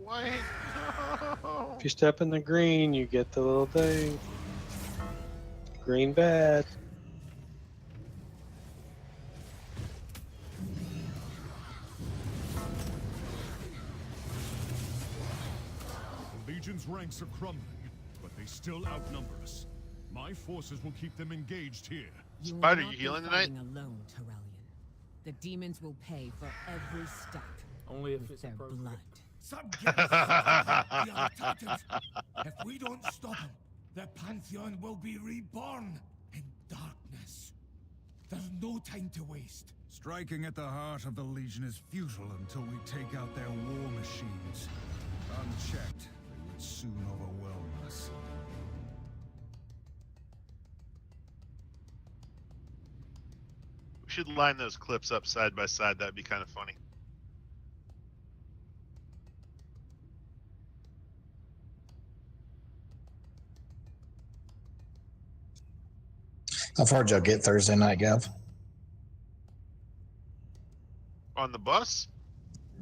Why? No. If you step in the green, you get the little thing. Green bad. The Legion's ranks are crumbling, but they still outnumber us. My forces will keep them engaged here. You will Spider, not you be healing tonight? fighting alone, Terrellian. The demons will pay for every step Only if with it's their appropriate. blood. Some gas the other titans. If we don't stop them, the Pantheon will be reborn in darkness. There's no time to waste. Striking at the heart of the Legion is futile until we take out their war machines. Unchecked, they would soon overwhelm us. We should line those clips up side by side. That'd be kind of funny. How far did y'all get Thursday night, Gav? On the bus?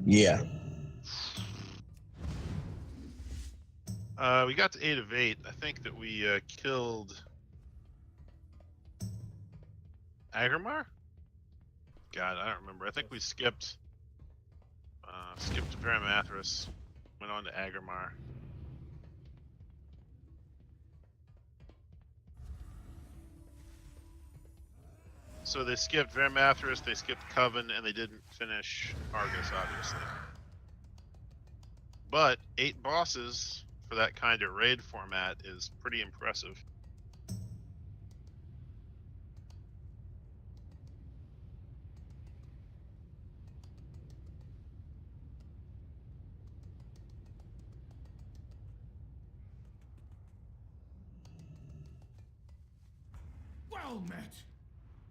Yeah. We got to 8 of 8. I think that we killed Agrimar? God, I don't remember. I think we skipped Paramathras, went on to Agrimar. So they skipped Paramathras, they skipped Coven, and they didn't finish Argus, obviously. But 8 bosses for that kind of raid format is pretty impressive. Well met.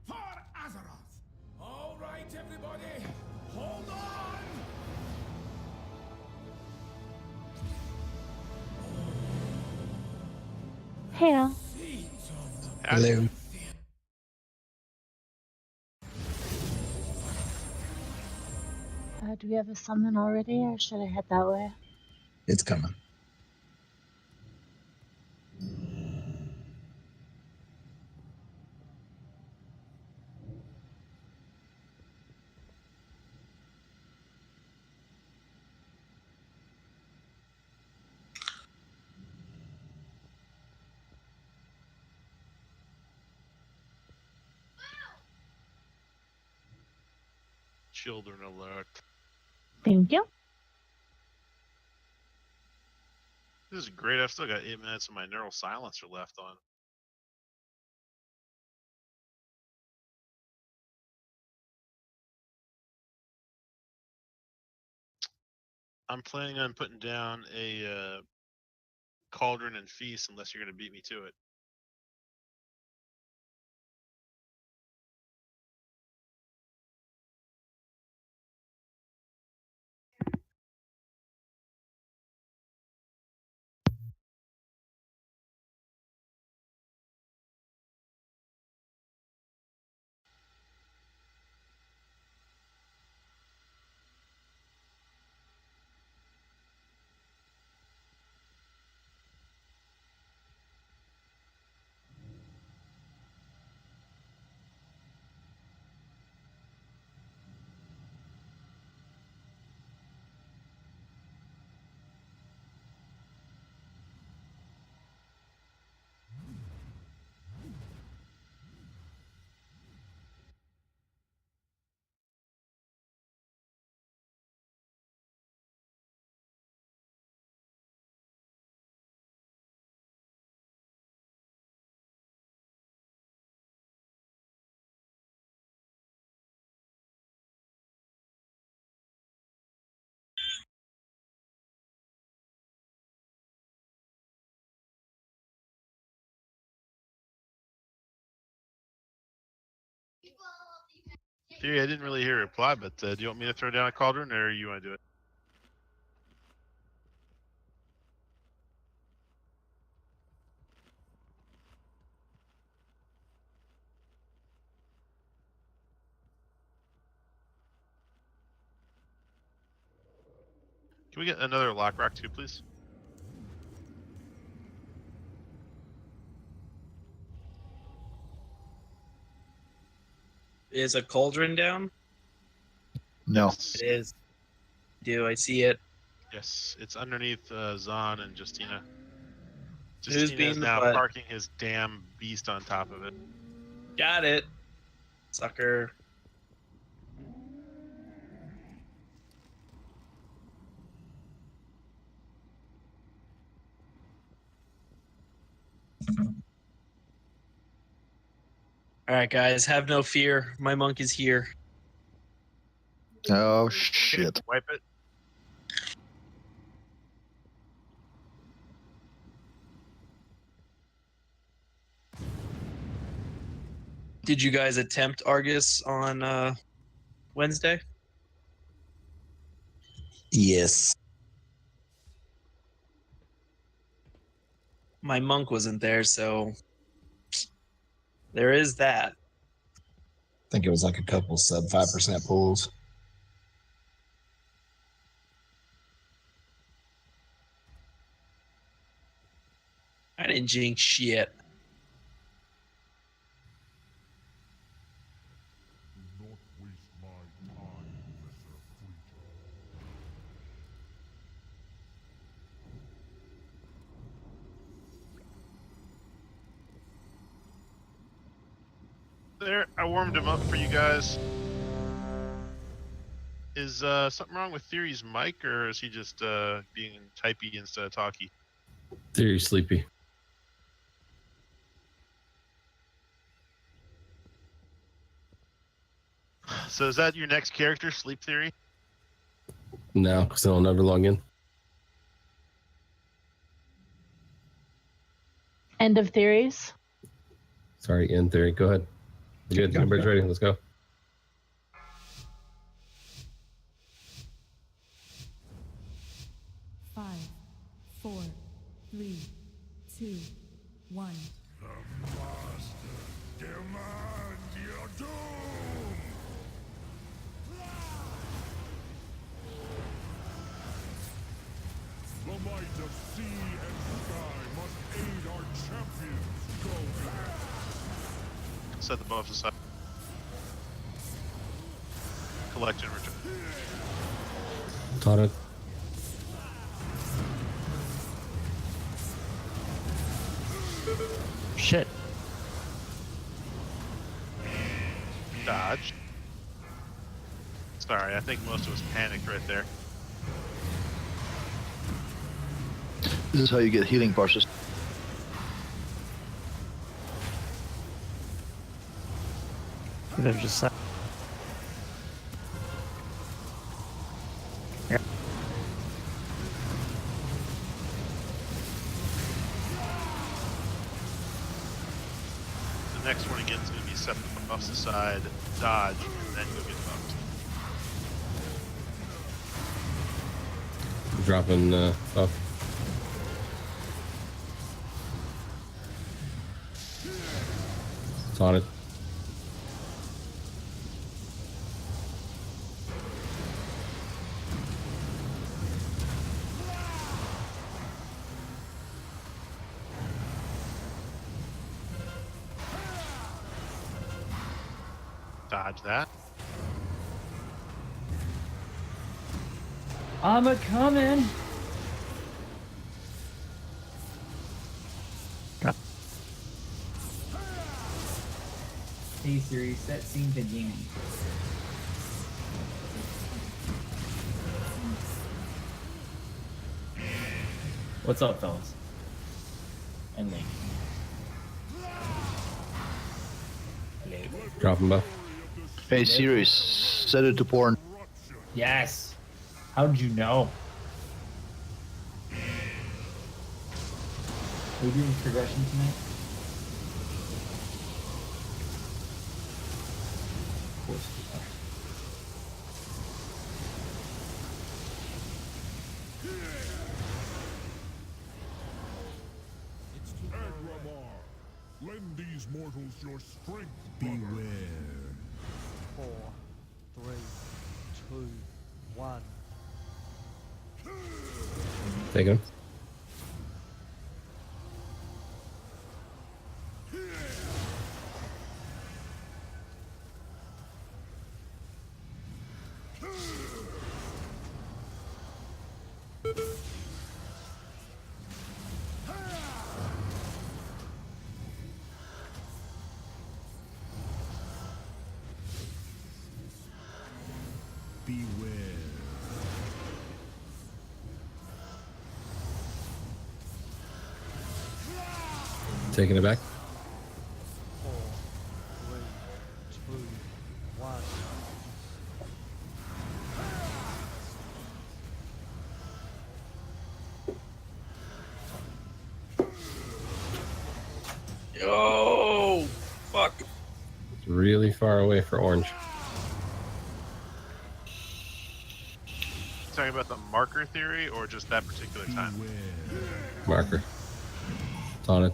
For Azeroth. All right, everybody. Hold on. Hey, Seeds of Hello. do we have a summon already, or should I head that way? It's coming. Children alert. Thank you. This is great. I've still got 8 minutes of my neural silencer left on. I'm planning on putting down a Cauldron and Feast unless you're going to beat me to it. Theory, I didn't really hear a reply, but do you want me to throw down a Cauldron, or you want to do it? Can we get another lock rock too, please? Is a cauldron down? No. Yes. It is. Do I see it? Yes, it's underneath Zahn and Justina. Who's Justina being is the now butt? parking his damn beast on top of it. Got it. Sucker. Alright, guys, have no fear. My monk is here. Oh, Okay, shit. wipe it. Did you guys attempt Argus on Wednesday? Yes. My monk wasn't there, so there is that. I think it was like a couple sub 5% pulls. I didn't jinx shit. Do not waste my time, lesser creature. There, I warmed him up for you guys. Is something wrong with Theory's mic, or is he just being typey instead of talky? Very sleepy. So is that your next character, Sleep Theory? No, because I'll never log in. End of theories. Sorry, in theory. Go ahead. Good. Everybody's ready. Let's go. Five, 4, 3, 2, 1. The Master demands your doom! The might of sea and sky must aid our champions. Go there. Set the buffs aside. Collect and return. Taught it. Shit. Dodge. Sorry, I think most of us panicked right there. This is how you get healing parses. They're just like, The next one again is going to be set the buffs aside, dodge, and then you'll get buffed. Dropping buff. Taught it. Dodge that. I'm a coming. Hey Siri, set scene beginning. What's up, fellas? And ladies. Dropping buff. Hey, Siri, set it to porn. Yes. How did you know? Are we doing progression tonight? Of course we are. Agramar, lend these mortals your strength. Beware. 4, 3, 2, 1. Taking him. Beware. Taking it back. 4, 3, 2, 1. Yo, fuck. It's really far away for orange. Talking about the marker theory or just that particular time? Marker. It's on it.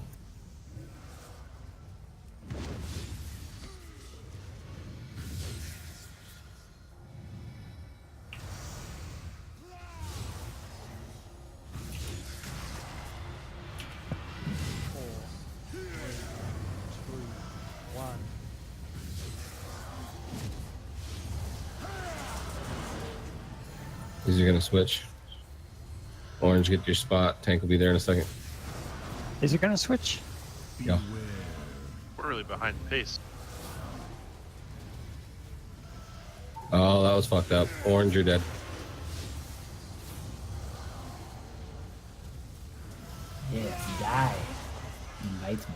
These are gonna switch. Orange, get your spot. Tank will be there in a second. Is it gonna switch? Yeah. We're really behind pace. Oh, that was fucked up. Orange, you're dead. Yeah, die. Invite me.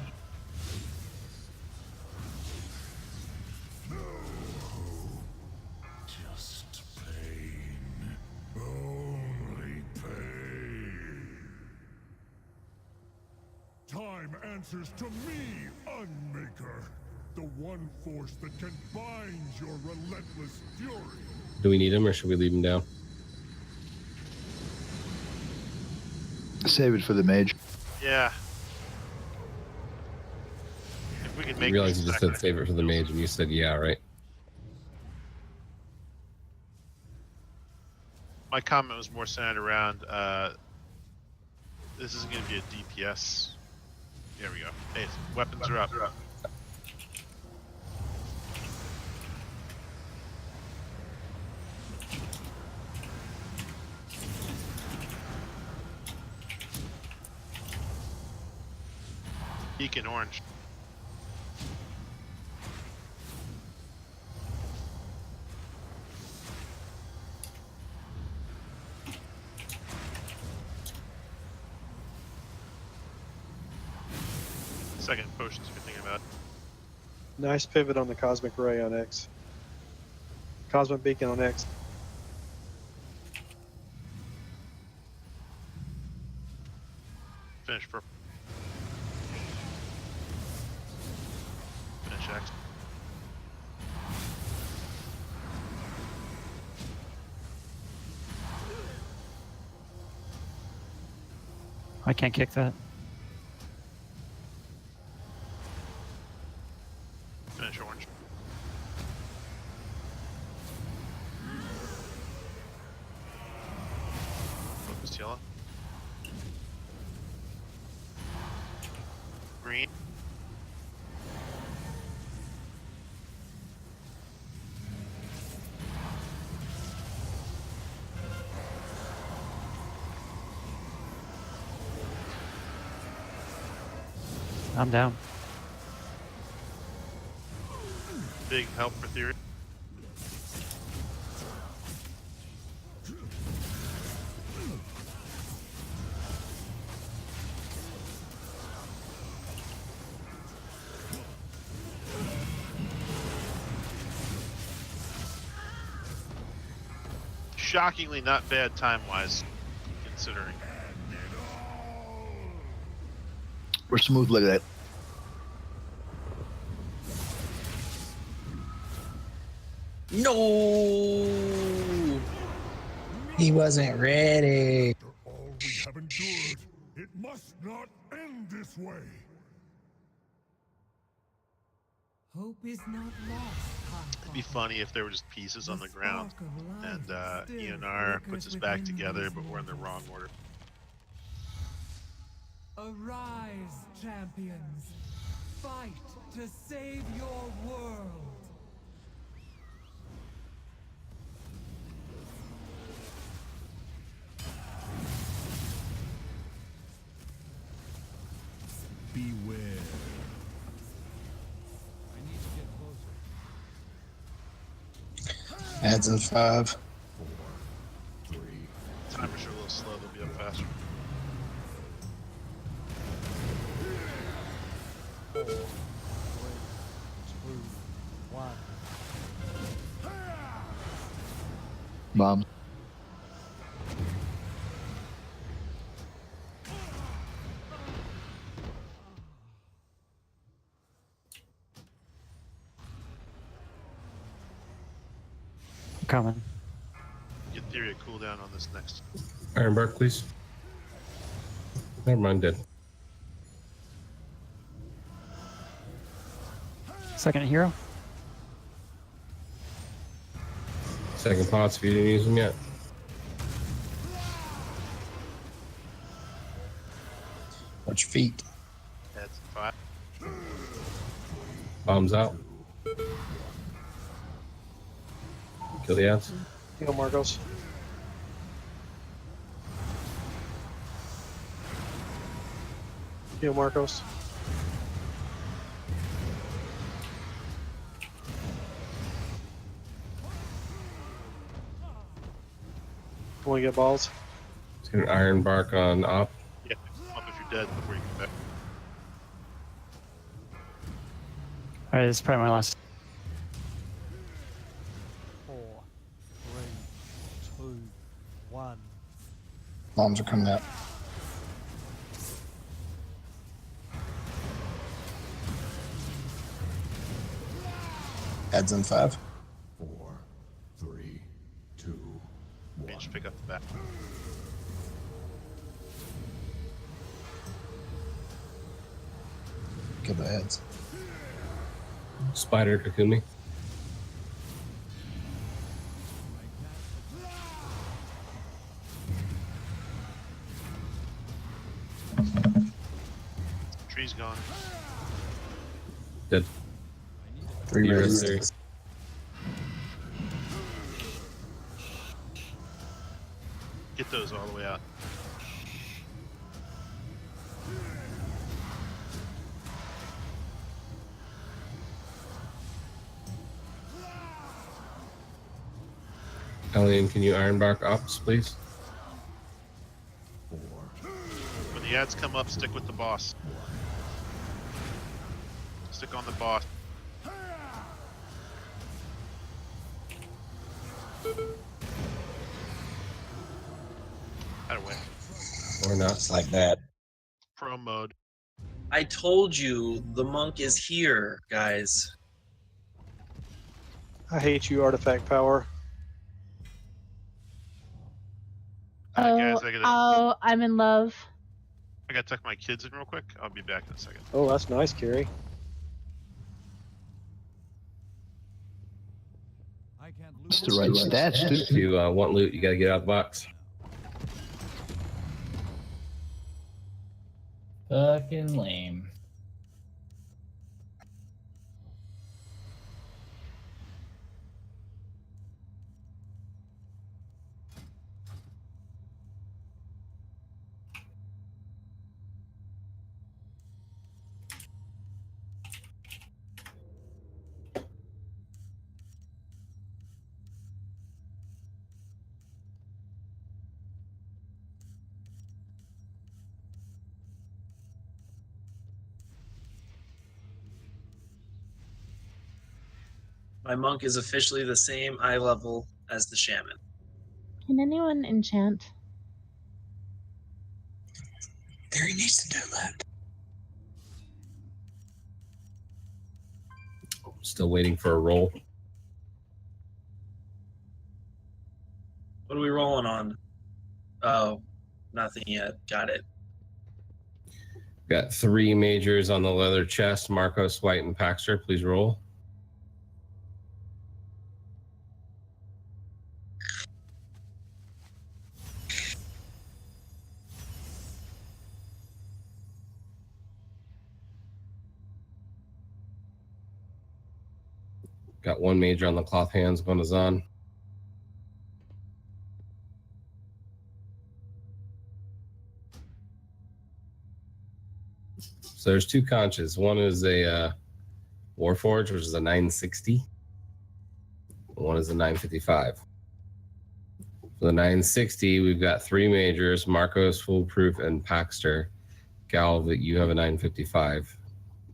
Just pain. Only pain. Time answers to me, Unmaker. The one force that can bind your relentless fury. Do we need him or should we leave him down? Save it for the mage. Yeah. If we could I make realized these you just said sacrifices- save it for the mage and you said yeah, right? My comment was more centered around this is going to be a DPS. There we go. Hey, weapons are up. Beacon orange. Second potions if you're thinking about it. Nice pivot on the Cosmic Ray on X. Cosmic Beacon on X. Finish purple. Finish X. I can't kick that. Finish orange. Focus yellow. Green. I'm down. Big help for theory. Shockingly not bad time-wise, considering. We're smooth like that. No. He wasn't ready. After all we have endured, it must not end this way. Hope is not lost. It'd be funny if there were just pieces on the ground, and ENR puts us back together, but we're in the wrong order. Arise, champions. Fight to save your world. Beware. Adds in 5. 4, 3. Timers are a little slow, they'll be up faster. 4, 3, 2, 1. Bomb. Coming. Get theory a cooldown on this next. Ironbark, please. Never mind, dead. Second hero. Second pots if you didn't use them yet. Watch your feet. Adds 5. Bombs out. Kill the ads. Heal Marcos. Heal Marcos. Want to get balls? Let's get an Ironbark on op. Yeah, come up if you're dead before you come back. Alright, this is probably my last. 4, 3, 2, 1. Bombs are coming out. Adds in 5. 4, 3, 2, 1. Just pick up the back. Kill the heads. Spider Kakumi. Tree's gone. Dead. 3 You're raises. there. Get those all the way out. Alien, can you Ironbark ops, please? 4, When the ads come up, stick with the boss. Stick on the boss. Out of way. Or not? It's like that. Pro mode. I told you the monk is here, guys. I hate you, artifact power. Guys, I'm in love. I gotta tuck my kids in real quick. I'll be back in a second. Oh, that's nice, Carrie. It's the right stats, If too. you want loot, you gotta get out of the box. Fucking lame. My monk is officially the same eye level as the shaman. Can anyone enchant? There he needs to do that. Still waiting for a roll. What are we rolling on? Oh, nothing yet. Got it. Got 3 majors on the leather chest. Marcos, White, and Paxter. Please roll. Got one major on the cloth hands going to Zahn. So there's two conches. One is a Warforge, which is a 960. One is a 955. For the 960, we've got three majors: Marcos, Foolproof, and Paxter. Gal, you have a 955,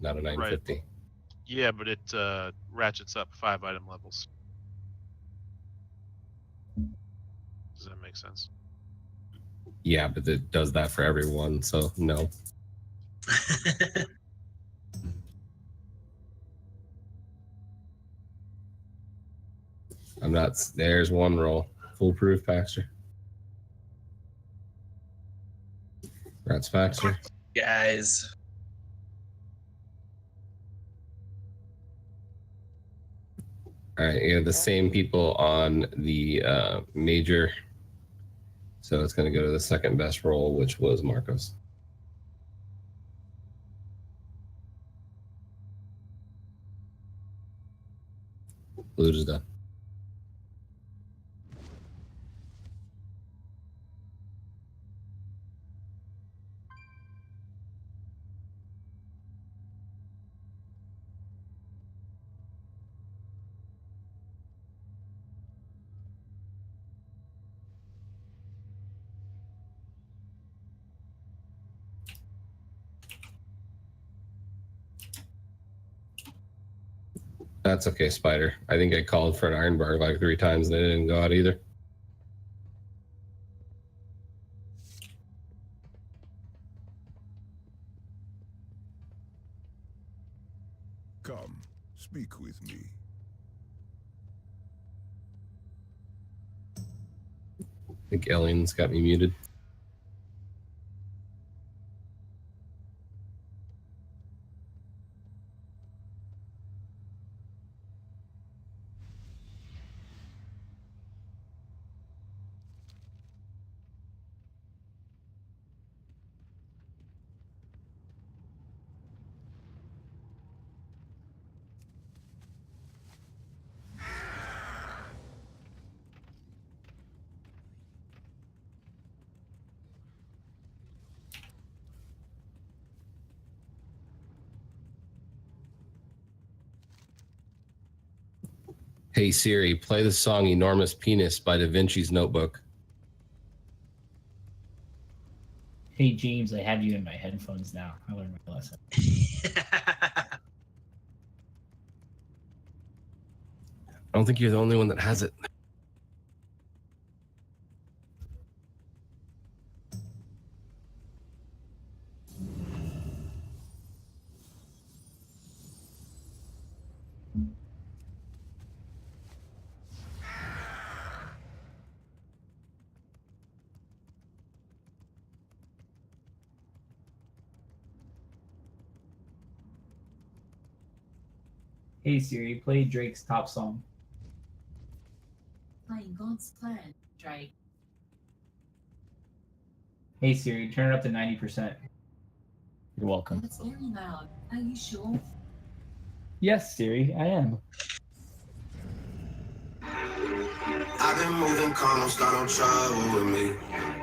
not a 950. Right. Yeah, but it ratchets up 5 item levels. Does that make sense? Yeah, but it does that for everyone, so no. I'm not. There's one roll. Foolproof, Paxter. Rats, Paxter. Guys. All right, you have the same people on the major. So it's going to go to the second best roll, which was Marcos. Loot is done. That's okay, Spider. I think I called for an iron bar like 3 times and it didn't go out either. Come, speak with me. I think Alien's got me muted. Hey Siri, play the song Enormous Penis by Da Vinci's Notebook. Hey James, I have you in my headphones now. I learned my lesson. I don't think you're the only one that has it. Hey Siri, play Drake's top song. Playing God's plan, Drake. Hey Siri, turn it up to 90%. You're welcome. That's very loud. Are you sure? Yes, Siri, I am. I've been moving calm, don't start no trouble with me.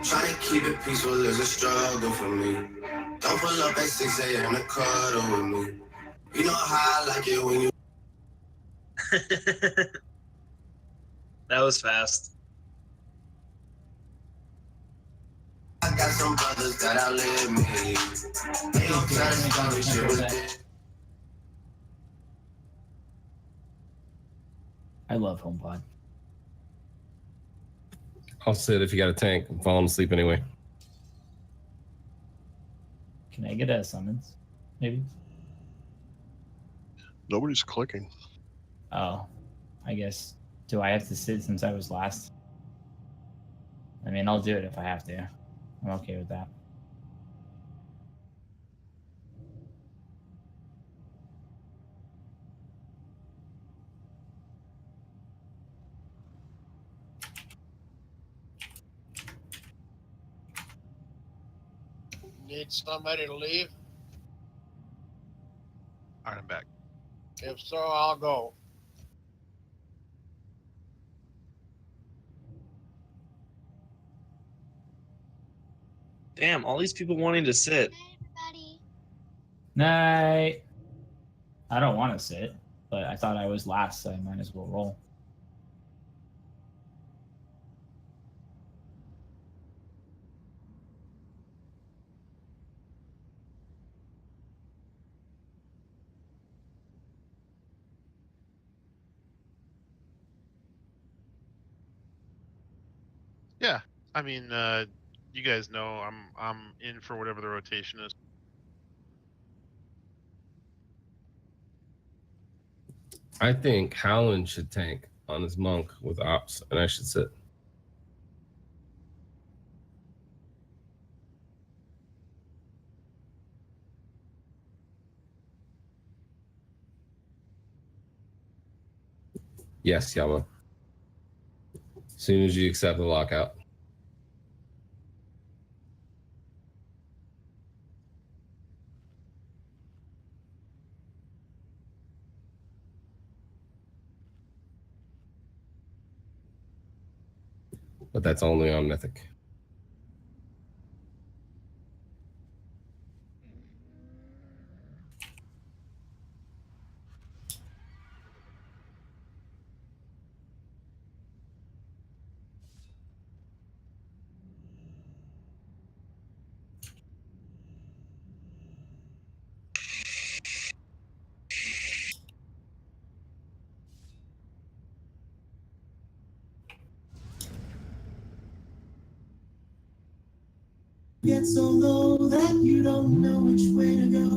Trying to keep it peaceful is a struggle for me. Don't pull up at 6 a.m. to cuddle with me. You know how I like it when you. That was fast. I got some brothers that outlive me. They gon' try to stop me, shit was dead. I love HomePod. I'll sit if you got a tank. I'm falling asleep anyway. Can I get a summons? Maybe? Nobody's clicking. Oh, I guess. Do I have to sit since I was last? I mean, I'll do it if I have to. I'm okay with that. Need somebody to leave? All right, I'm back. If so, I'll go. Damn, all these people wanting to sit. Night. I don't want to sit, but I thought I was last, so I might as well roll. Yeah, I mean, you guys know I'm in for whatever the rotation is. I think Howland should tank on his monk with ops, and I should sit. Yes, Yama. As soon as you accept the lockout. But that's only on Mythic. Get so low that you don't know which way to go.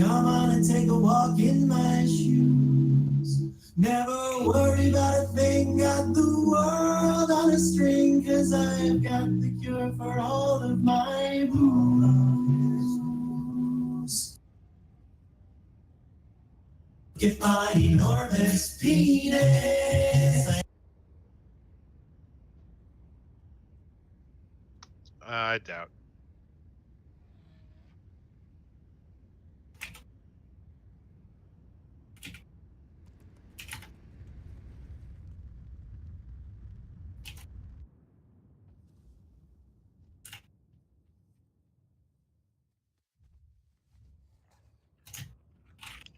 Come on and take a walk in my shoes. Never worry about a thing, got the world on a string, 'cause I've got the cure for all of my blues. If my enormous penis. I doubt.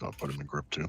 I'll put him in grip too.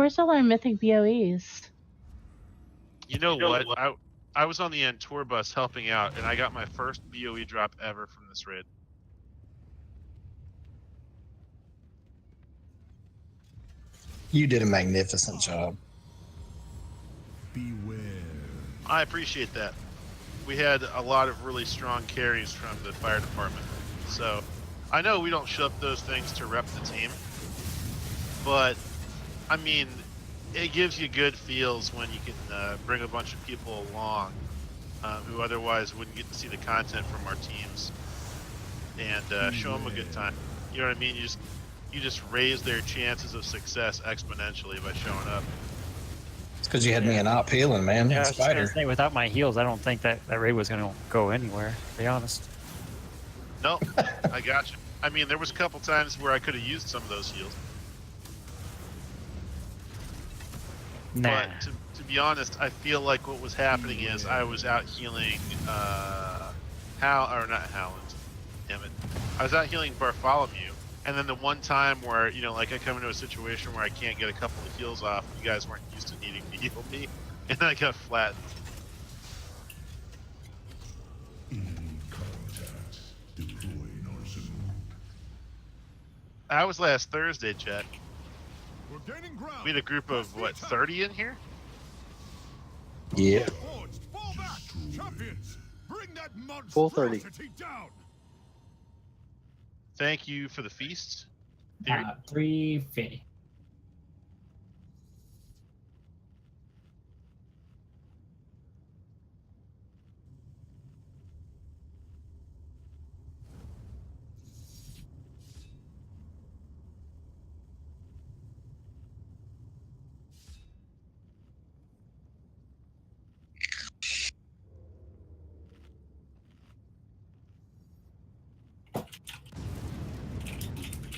Where's all our mythic BOEs? You know what? I was on the end tour bus helping out, and I got my first BOE drop ever from this raid. You did a magnificent job. Beware. I appreciate that. We had a lot of really strong carries from the fire department. So I know we don't show up those things to rep the team, but I mean, it gives you good feels when you can bring a bunch of people along who otherwise wouldn't get to see the content from our teams and show them a good time. You know what I mean? You just raise their chances of success exponentially by showing up. It's because you had me an op healing, man. Yeah, I and was just gonna Spider. say, without my heals, I don't think that raid was gonna go anywhere, to be honest. No, I got you. I mean, there was a couple times where I could have used some of those heals. Nah. But to be honest, I feel like what was happening is I was out healing not Howland. Damn it. I was out healing Bartholomew, and then the one time where, you know, like I come into a situation where I can't get a couple of heals off, you guys weren't used to needing to heal me, and I got flattened. That was last Thursday, Chet. We're gaining ground. We had a group of, what, 30 in here? Yeah. Fall back, champions. Bring that Full 30. monstrosity down. Thank you for the feast. Theory? 350.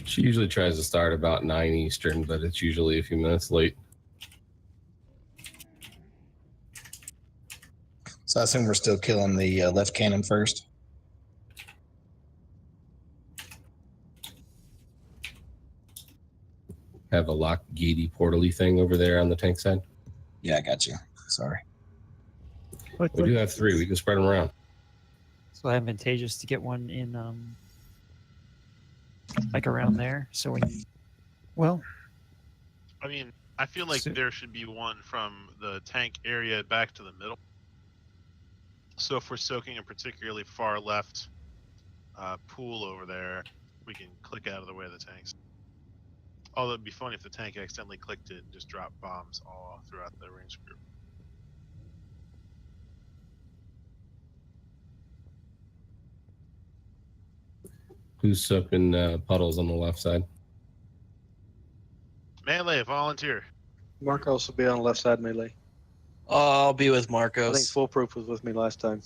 She usually tries to start about 9 Eastern, but it's usually a few minutes late. So I assume we're still killing the left cannon first. Have a lock gatey portally thing over there on the tank side. Yeah, I got you. Sorry. But We do have 3. We can spread them around. so advantageous to get one in, like around there. So when, well, I mean, I feel like So- there should be one from the tank area back to the middle. So if we're soaking a particularly far left pool over there, we can click out of the way of the tanks. Although it'd be funny if the tank accidentally clicked it and just dropped bombs all throughout the range group. Who's soaking puddles on the left side? Melee, volunteer. Marcos will be on the left side melee. I'll be with I think Marcos. Foolproof was with me last time.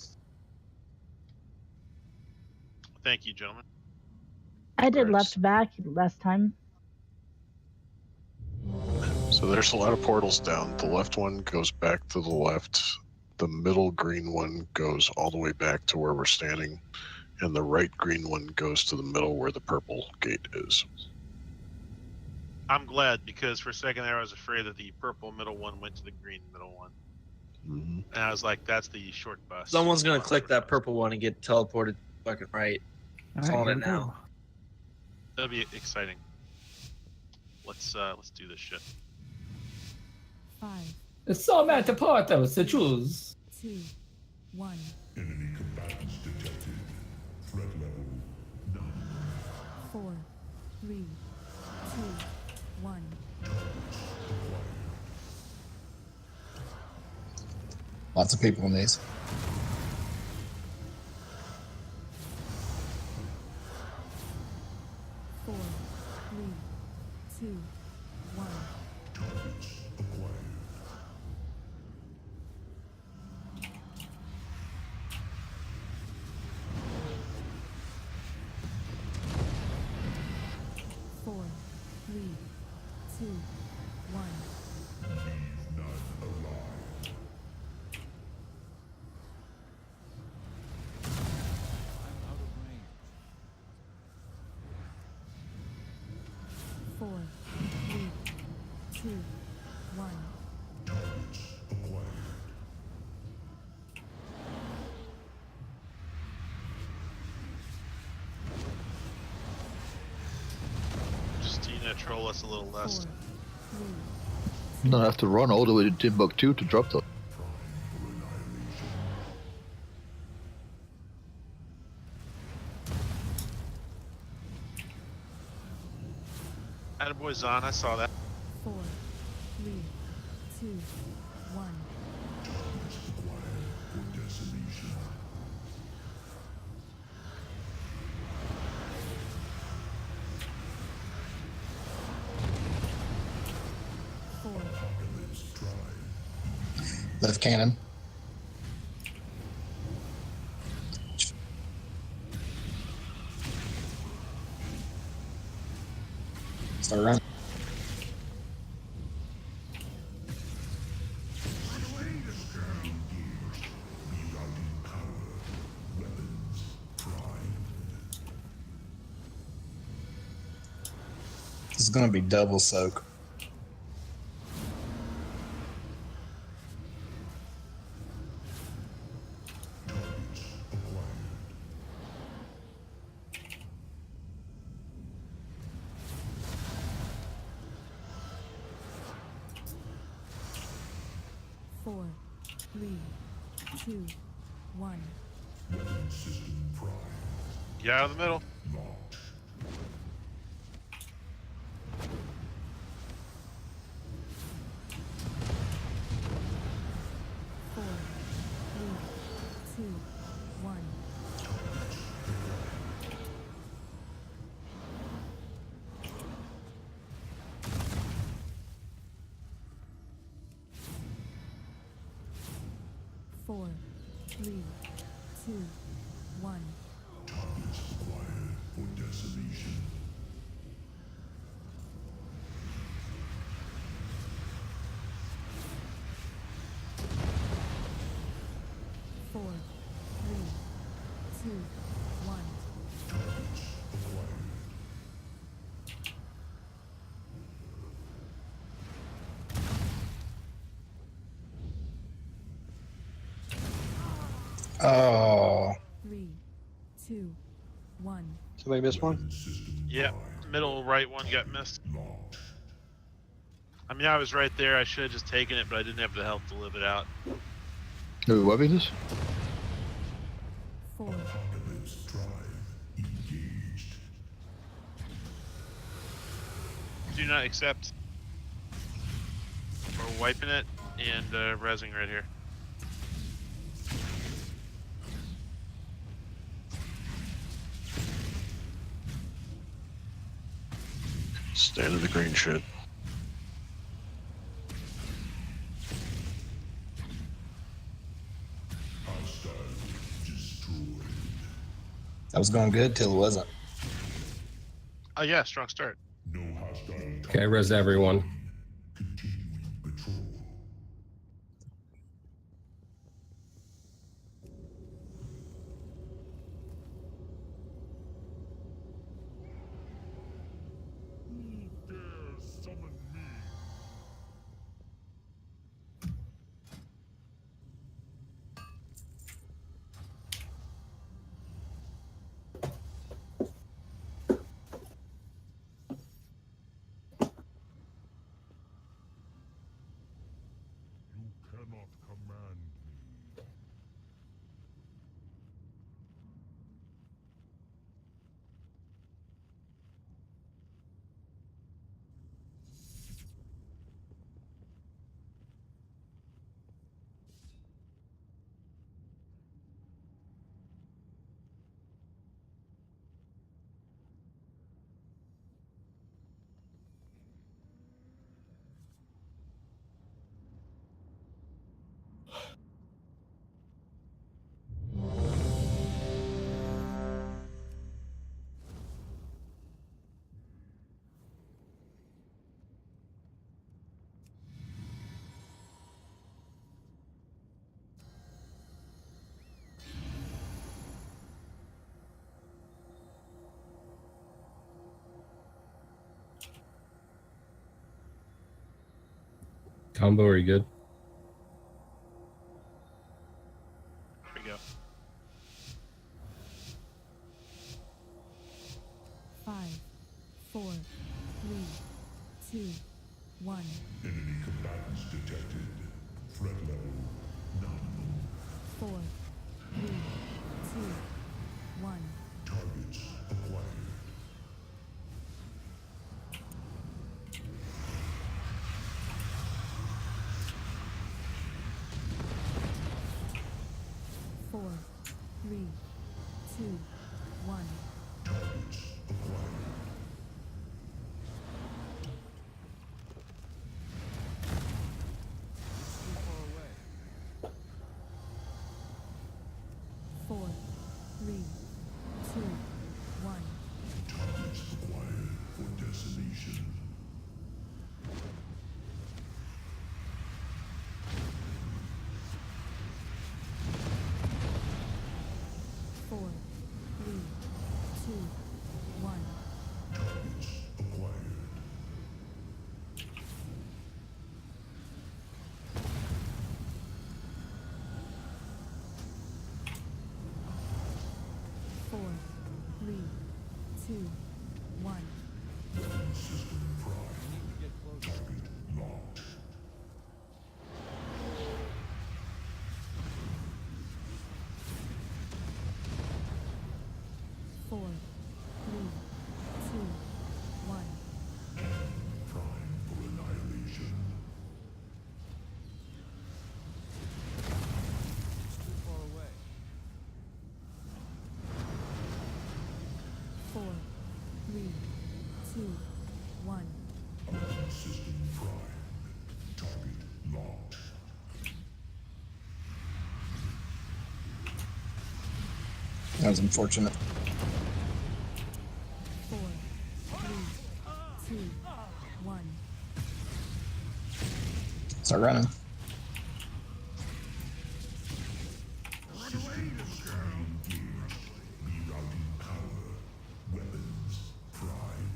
Thank you, gentlemen. I did Right. left back last time. So there's a lot of portals down. The left one goes back to the left. The middle green one goes all the way back to where we're standing. And the right green one goes to the middle where the purple gate is. I'm glad, because for a second there I was afraid that the purple middle one went to the green middle one. Mm-hmm. And I was like, that's the short bus. Someone's gonna click that purple one and get teleported fucking right. all Calling right, it here we now. go. That'll be exciting. Let's do this shit. 5, There's so many portals to choose. 2, 1. Enemy combatants detected. Threat level none. 4, 3, 2, 1. Lots of people in these. Four, 3, 2, 1. Targets acquired. Four, 3, 2, 1. Leave none alive. Four, 3, 2, troll us a little less. You don't have to run all the way to Timbuktu to drop them. Attaboy Zahn, I saw that. 4, 3, 2, 1. Left cannon. Start running. This is going to be double soak. Four, 3, 2, 1. Get out of the middle. 4, 3, 2, 1. Four, 3, 2, 1. Four, 3, 2, 1. Oh. 3, 2, 1. Somebody miss one? Yeah, middle right one got missed. I mean, I was right there. I should have just taken it, but I didn't have the health to live it out. What is this? 4. Do not accept. We're wiping it and rezzing right here. Stand in the green shit. That was going good till it wasn't. Oh yeah, strong start. Okay, res everyone. Cannot command me. Combo, are you good? Here we go. 5, 4, 3, 2, 1. Enemy combatants detected. Threat level nominal. 4, 3, 2, 1. Targets acquired. Four, 3, 2, 1. Targets acquired. Four, 3, 2, 1. Targets acquired for decimation. Four, 3, 2, 1. Targets acquired. Four, 3, 2, 1. Weapon system prime. Target locked. Four, 3, 2, 1. Prime for annihilation. Four, 3, 2, 1. Weapon system prime. Target locked. That was unfortunate. Four, 3, 2, 1. Start running. Rerouting power. Weapons primed.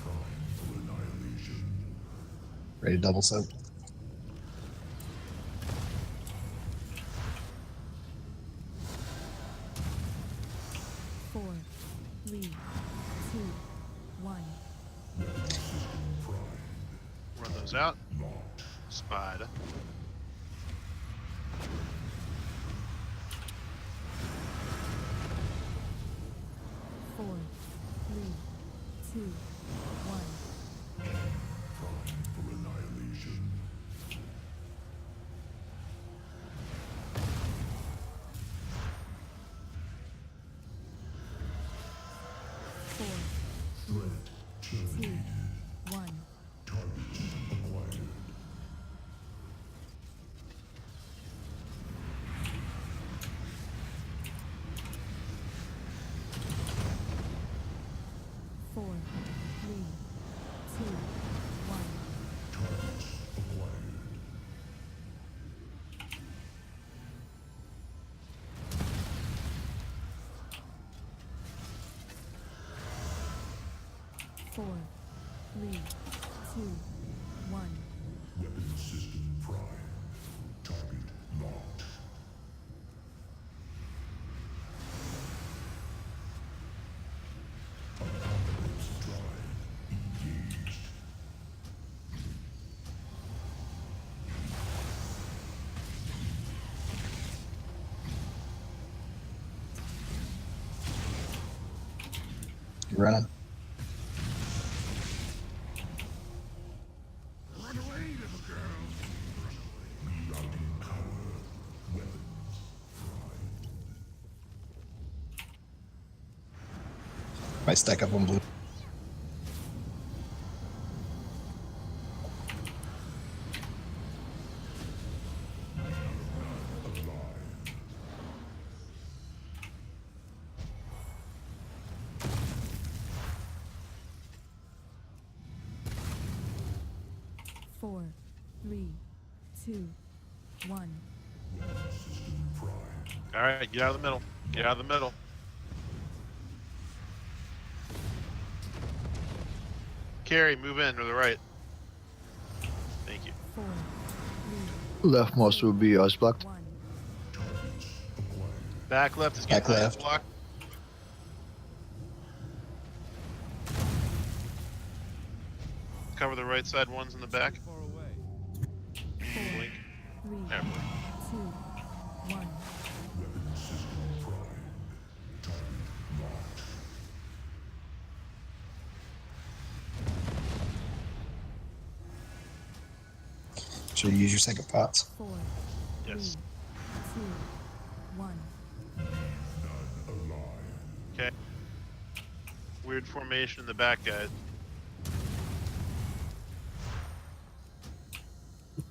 Prime for annihilation. Ready to double soak. Four, 3, 2, 1. Run those out. Spider. Four, 3, 2, 1. Prime for annihilation. Four, Threat 2, terminated. 1. Targets acquired. Four, 3, 2, 1. Targets acquired. Four, 3, 2, 1. Weapon system prime. Target locked. Apocalypse drive engaged. You running. Run away, little girl. Rerouting power. Weapons primed. Might stack up on blue. Four, 3, 2, 1. All right, get out of the middle. Get out of the middle. Carrie, move in to the right. Thank you. Four, Leftmost would be ice blocked. Back left is getting Back ice left. block. Cover the right side ones in the back. Blink. 3, There, blink. 2, 1. Should you use your second pots? 4, Yes. 3, 2, 1. Okay. Weird formation in the back, guys.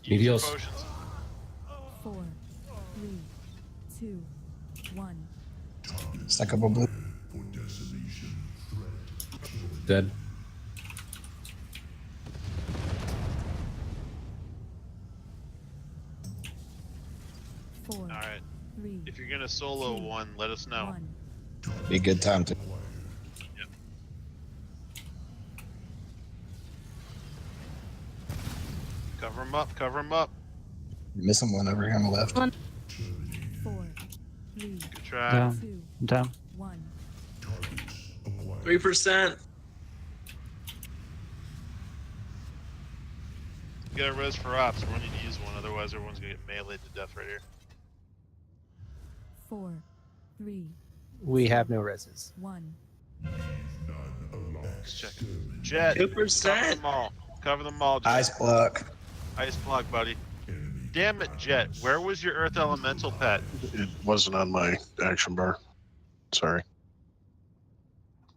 Use your Medials. potions. 4, 3, 2, 1. Stack up a blue. Dead. Four, All right. 3, If you're gonna solo 2, one, let us know. 1. Be a good time to. Yep. Cover him up. Cover him up. Missing one over here on the left. 4, 3, Good try. Down. 2, Down. 1. 3%. You got a res for ops. We're gonna need to use one, otherwise everyone's gonna get meleeed to death right here. 4, 3, We have no reses. 1. Let's check. Jet. 2%. Cover them all. Cover them all, Jet. Ice block. Ice block, buddy. Damn it, Jet. Where was your Earth Elemental pet? It wasn't on my action bar. Sorry.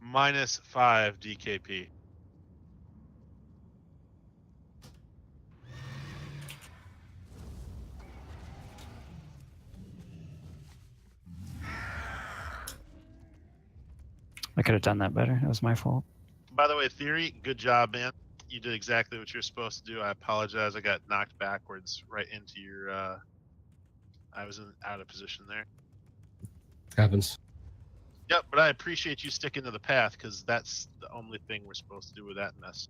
-5 DKP. I could have done that better. It was my fault. By the way, Theory, good job, man. You did exactly what you're supposed to do. I apologize. I got knocked backwards right into your. I was out of position there. Happens. Yep, but I appreciate you sticking to the path because that's the only thing we're supposed to do with that mess.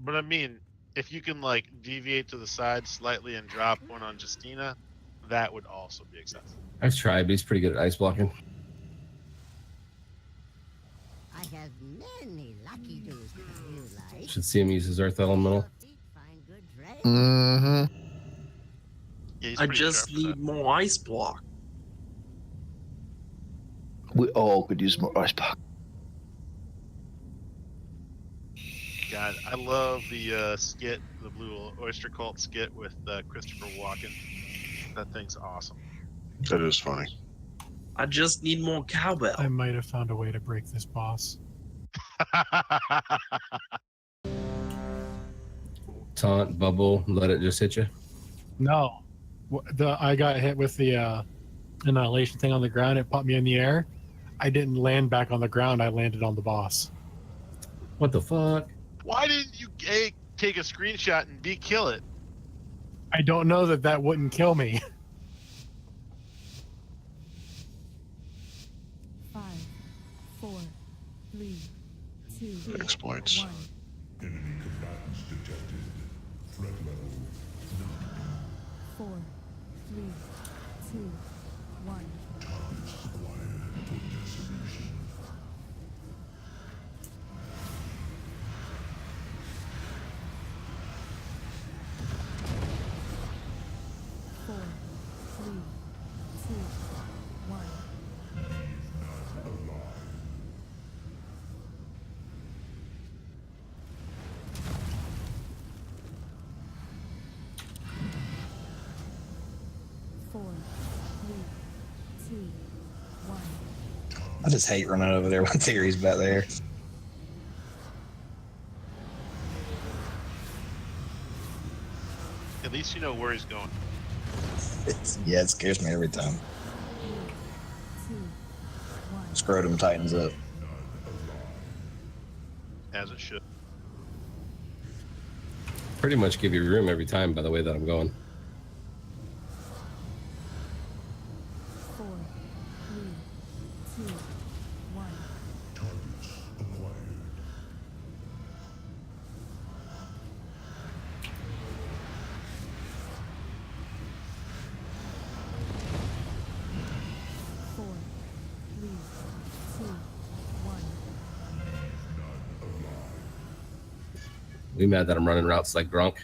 But I mean, if you can like deviate to the side slightly and drop one on Justina, that would also be acceptable. I've tried, but he's pretty good at ice blocking. I have many lucky do's to you like. Should see him use his Earth Elemental. Find good trade. Mm-hmm. Yeah, he's I pretty just sharp for need that. more ice block. We all could use more ice block. God, I love the skit, the Blue Oyster Cult skit with Christopher Walken. That thing's awesome. That is funny. I just need more cowbell. I might have found a way to break this boss. Taunt, bubble, let it just hit you. No, I got hit with the annihilation thing on the ground. It popped me in the air. I didn't land back on the ground. I landed on the boss. What the fuck? Why didn't you A, take a screenshot and B, kill it? I don't know that wouldn't kill me. 5, 4, 3, 2, Exploits. 1. Enemy combatants detected. Threat level 4, 3, 2, 1. acquired for decimation. Four, 3, 2, 1. Four, 3, 2, 1. I just hate running over there when Theory's back there. At least you know where he's going. Yeah, it scares me every time. 2, 1. Scrotum tightens up. As it should. Pretty much give you room every time by the way that I'm going. 4, 3, 2, Be mad that I'm running routes like Grunk.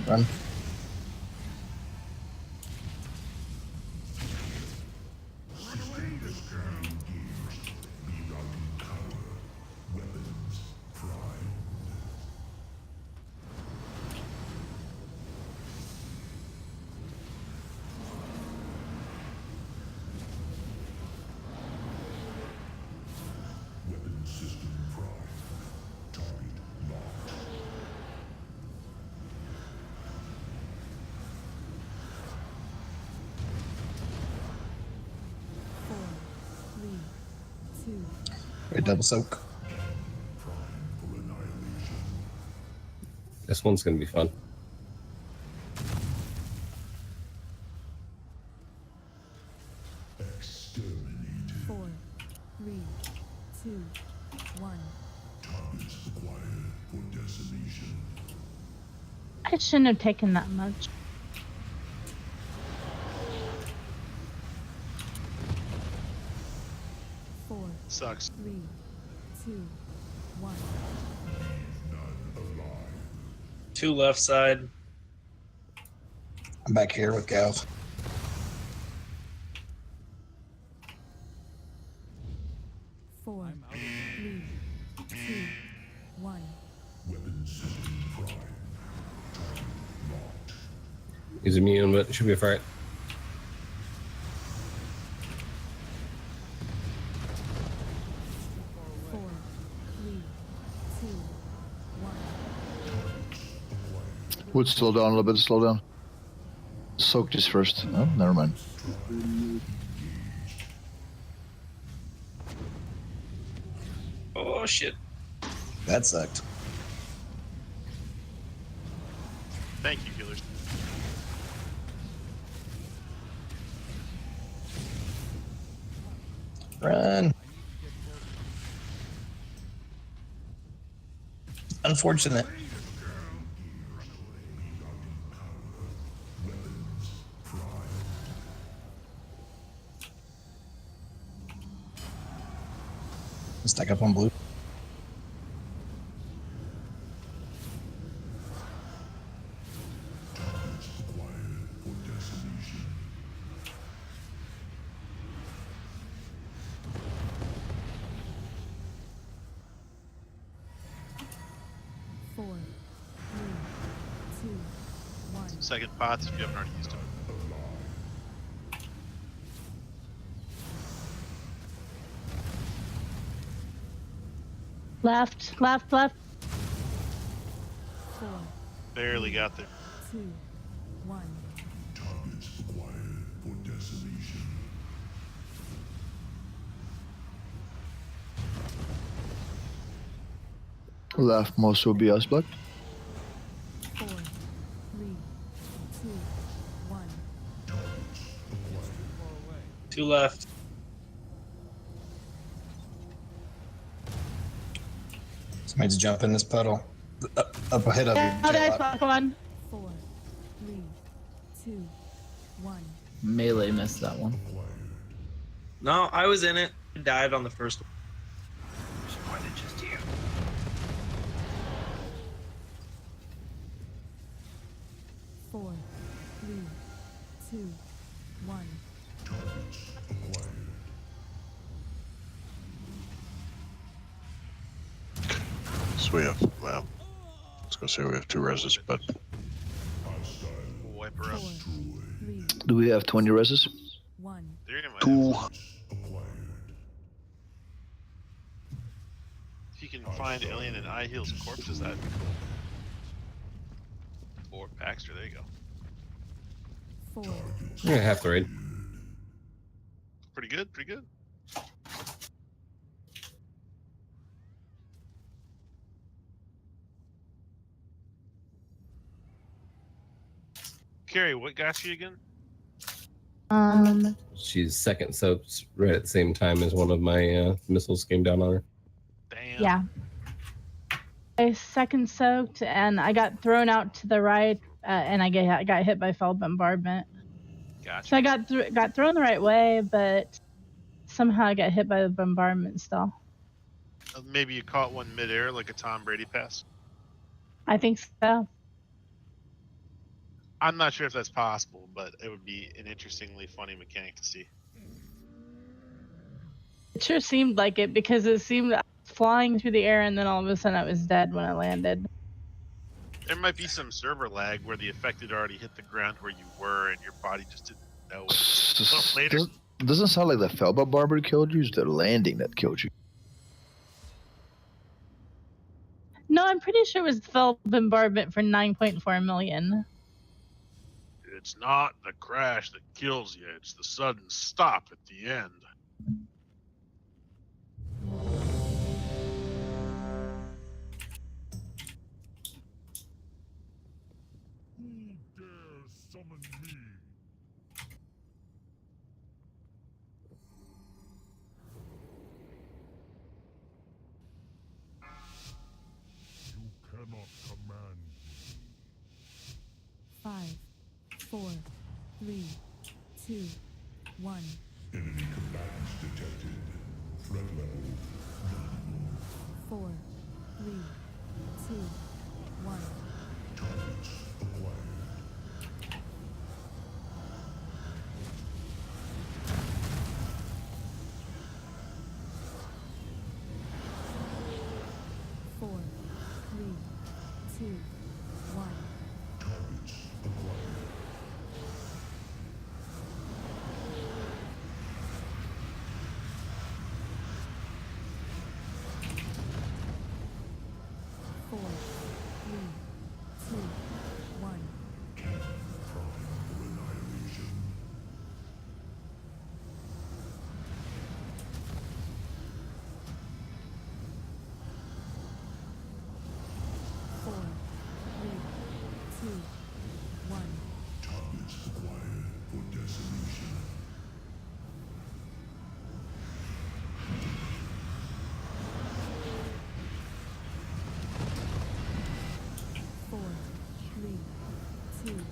Run. Wait, double soak. This one's gonna be fun. Four, three, two, one. I shouldn't have taken that much. Four, Sucks. 3, 2, 1. 2 left side. I'm back here with Gav. Four, 3, 2, 1. He's immune, but it should be a fight. Four, 3, 2, 1. Would slow down a little bit, slow down. Soak this first. Oh, never mind. Oh shit. That sucked. Thank you, healers. Run. Unfortunate. Stack up on blue. Four, 3, 2, 1. Second pots if you haven't already used them. Left, left, left. Four, Barely got there. 2, 1. Left most will be us, but 4, 3, 2, 1. 2 left. Somebody's jump in this puddle. Up ahead of you. Oh, there's J-Lock. one. 4, 3, 2, 1. Melee missed that one. No, I was in it. I died on the first one. There's more than just you. Four, 3, 2, 1. So we have, well, I was gonna say we have 2 reses, but We'll wipe her up. 4, 3, do we have 20 reses? 1. There you might 2. have. If you can find Alien and I Heal's corpses, that'd be cool. Or Paxter, there you go. 4, Yeah, half the raid. Pretty good, pretty good. Carrie, what got you again? She's second soaked right at the same time as one of my missiles came down on her. Damn. Yeah. I second soaked, and I got thrown out to the right, and I got hit by fell bombardment. Gotcha. So I got thrown the right way, but somehow I got hit by the bombardment still. Maybe you caught one midair like a Tom Brady pass. I think so. I'm not sure if that's possible, but it would be an interestingly funny mechanic to see. It sure seemed like it because it seemed I was flying through the air and then all of a sudden I was dead when I landed. There might be some server lag where the effect had already hit the ground where you were and your body just didn't know it. Until later. Doesn't sound like the Felba Barber killed you. It's the landing that killed you. No, I'm pretty sure it was fell bombardment for 9.4 million. It's not the crash that kills you, it's the sudden stop at the end. Who dares summon me? You cannot command me. 5, 4, 3, 2, 1. Enemy combatants detected. Threat level none. 4, 3, 2, 1. Targets acquired. Four, 3, 2, 1. Targets acquired. 4, 3, 2, 1. Prime for annihilation. Four, 3, 2, 1. Targets acquired for decimation. Four, 3, 2, 1.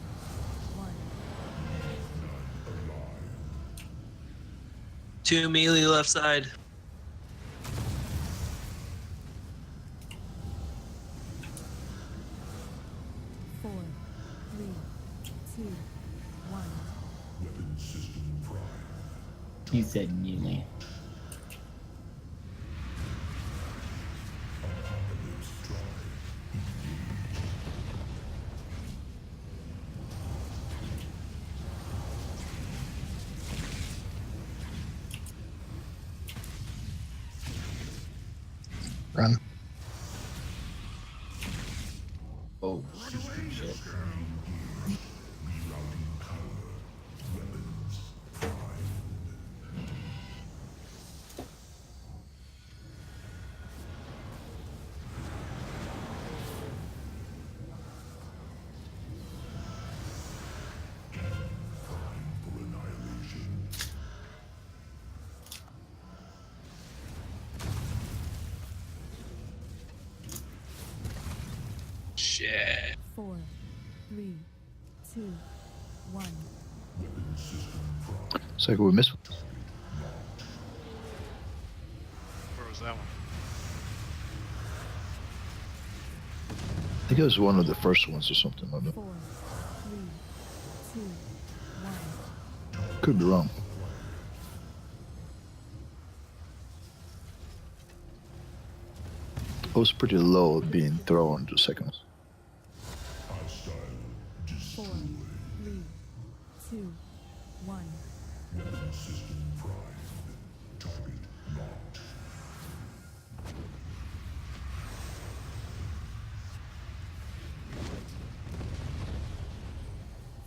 Two melee left side. Four, 3, 2, 1. Weapon system prime. He said nearly. Apocalypse drive. Run. Oh, shit. Rerouting power. Weapons primed. Prime for annihilation. Shit. 4, 3, 2, 1. Weapon system prime. It's like we missed. Where was that one? I think it was one of the first ones or something like that. 4, 3, 2, 1. Could be wrong. I was pretty low being thrown to seconds. Hostile 4, 3, 2, 1. weapon system primed. Target locked.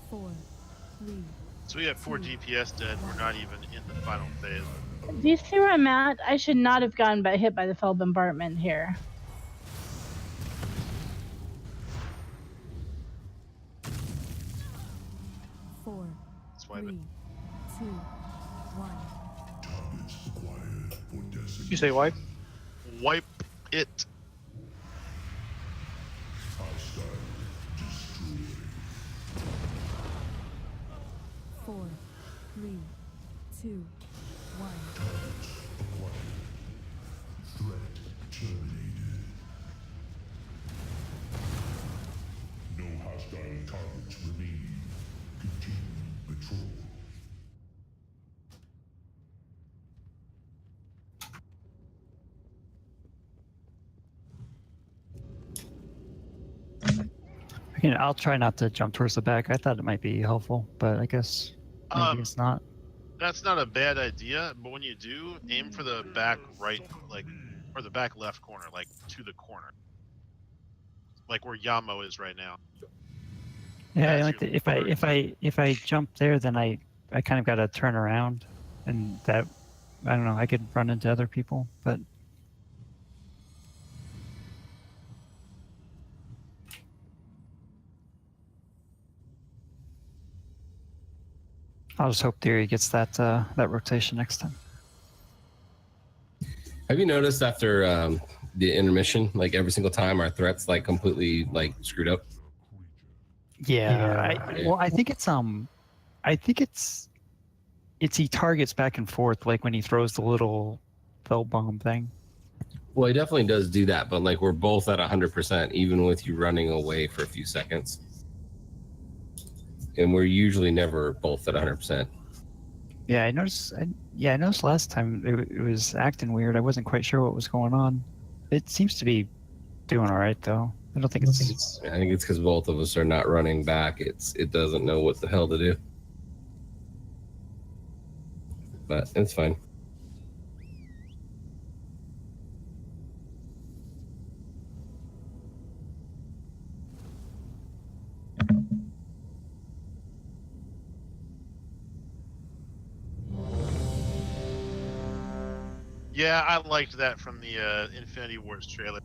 Four, 3. So we have 4 DPS dead. We're not even in the final phase. Do you see where I'm at? I should not have gotten hit by the fell bombardment here. Four, Swipe 3, it. 2, 1. You say wipe? Wipe it. Four, 3, 2, 1. No hostile targets remain. Continue patrol. Again, I'll try not to jump towards the back. I thought it might be helpful, but I guess maybe it's not. That's not a bad idea, but when you do, aim for the back right, like, or the back left corner, like to the corner, like where Yamo is right now. Yeah, That's like if I jump there, then I kind of got to turn around, and that I don't know. I could run into other people, but I'll just hope Theory gets that that rotation next time. Have you noticed after the intermission, like every single time our threats like completely like screwed up? Yeah, well, I think it's he targets back and forth like when he throws the little felt bomb thing. Well, he definitely does do that, but like we're both at 100%, even with you running away for a few seconds, and we're usually never both at 100%. Yeah, I noticed. I noticed last time it was acting weird. I wasn't quite sure what was going on. It seems to be doing all right though. I don't think it's. I think it's because both of us are not running back. It doesn't know what the hell to do, but it's fine. Yeah, I liked that from the Infinity Wars trailer.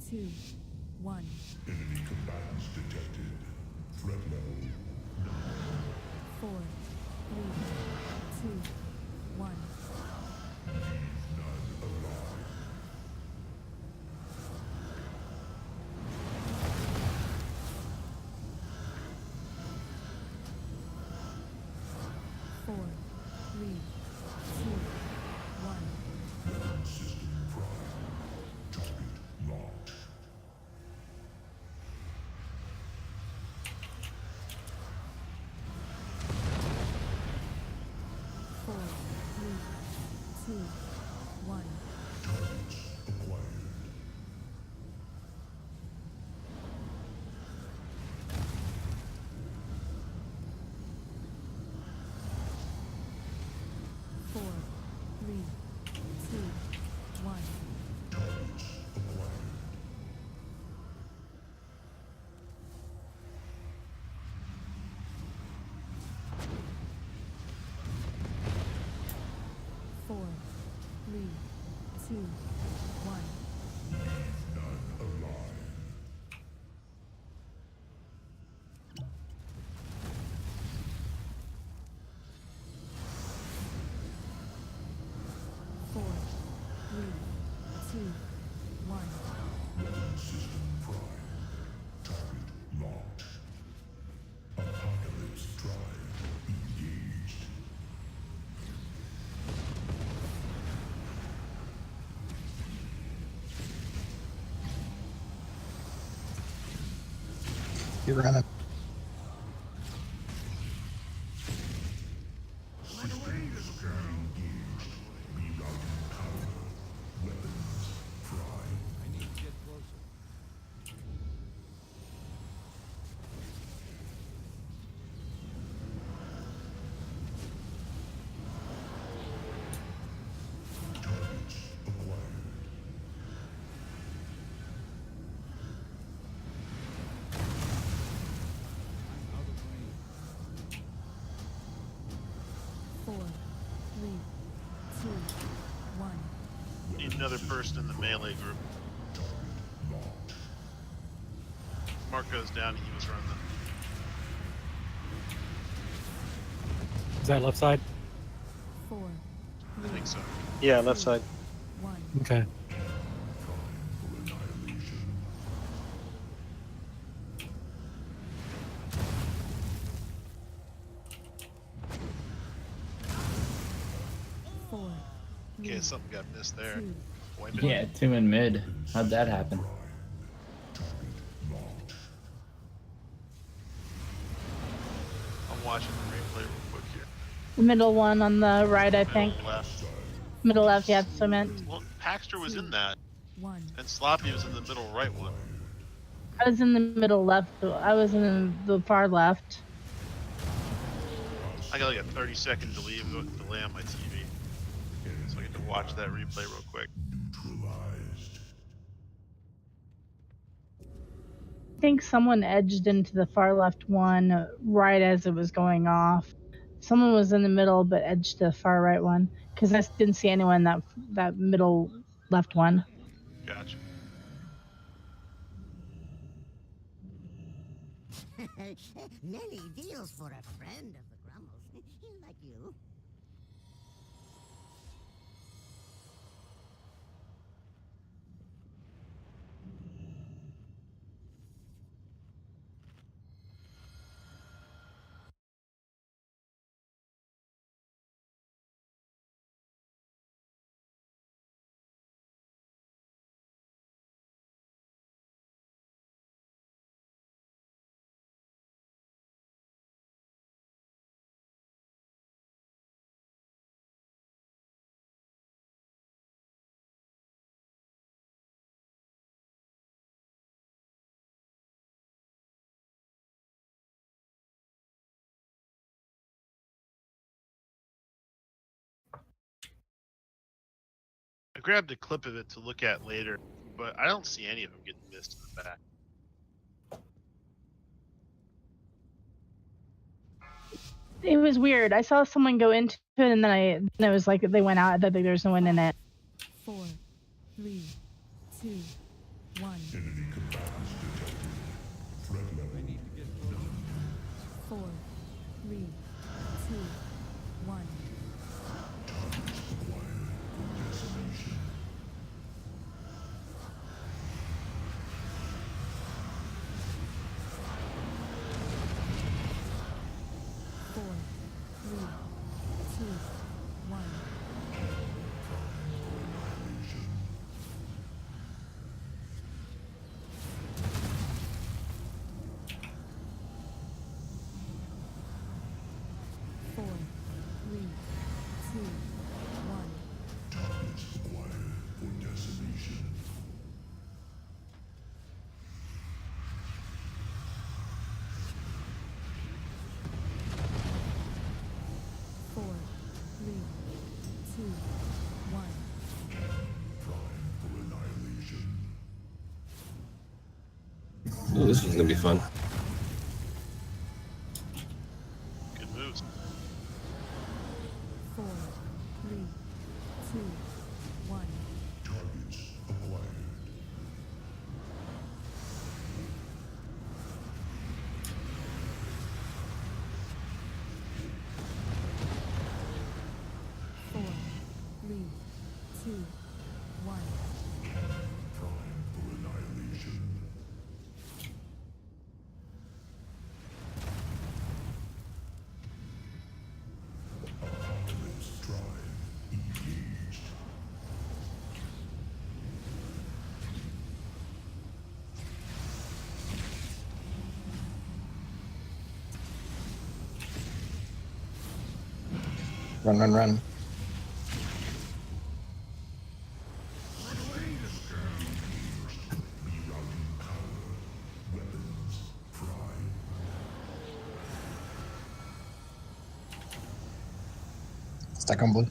Two, 1. Enemy combatants detected. Threat level 4, 3, 2, 1. none alive. 4, 3, 2, 1. System prime. Target locked. Four, 3, 2, 1. Targets acquired. Four, 3, 2, 1. Targets acquired. Four, 3, 2, 1. None alive. Four, 3, 2, 1. System prime. Target locked. Apocalypse drive engaged. You're running. keep another person in the melee group. Mark goes down, he was running Is that left side? 4, I think so. Yeah, left side. 1. Okay. Okay, something got missed there. Wipe it. Yeah, 2 in mid. How'd that happen? I'm watching the replay real quick here. The middle one on the right, I think. Middle left. Middle left, yeah, that's what I meant. Well, Paxter was in that, 1. and Sloppy was in the middle right one. I was in the middle left. I was in the far left. I got like a 30-second delay on my TV, so I get to watch that replay real quick. I think someone edged into the far left one right as it was going off. Someone was in the middle but edged to the far right one because I didn't see anyone that middle left one. Gotcha. Many deals for a friend of the Grummles, like you. I grabbed a clip of it to look at later, but I don't see any of them getting missed in the back. It was weird. I saw someone go into it and then it was like they went out. I thought there was no one in it. 4, 3, 2, 1. 4, 3, 2, 1. Ooh, this is gonna be fun. Good moves. 4, 3, 2, 1. Run, run, run. Stack on blue.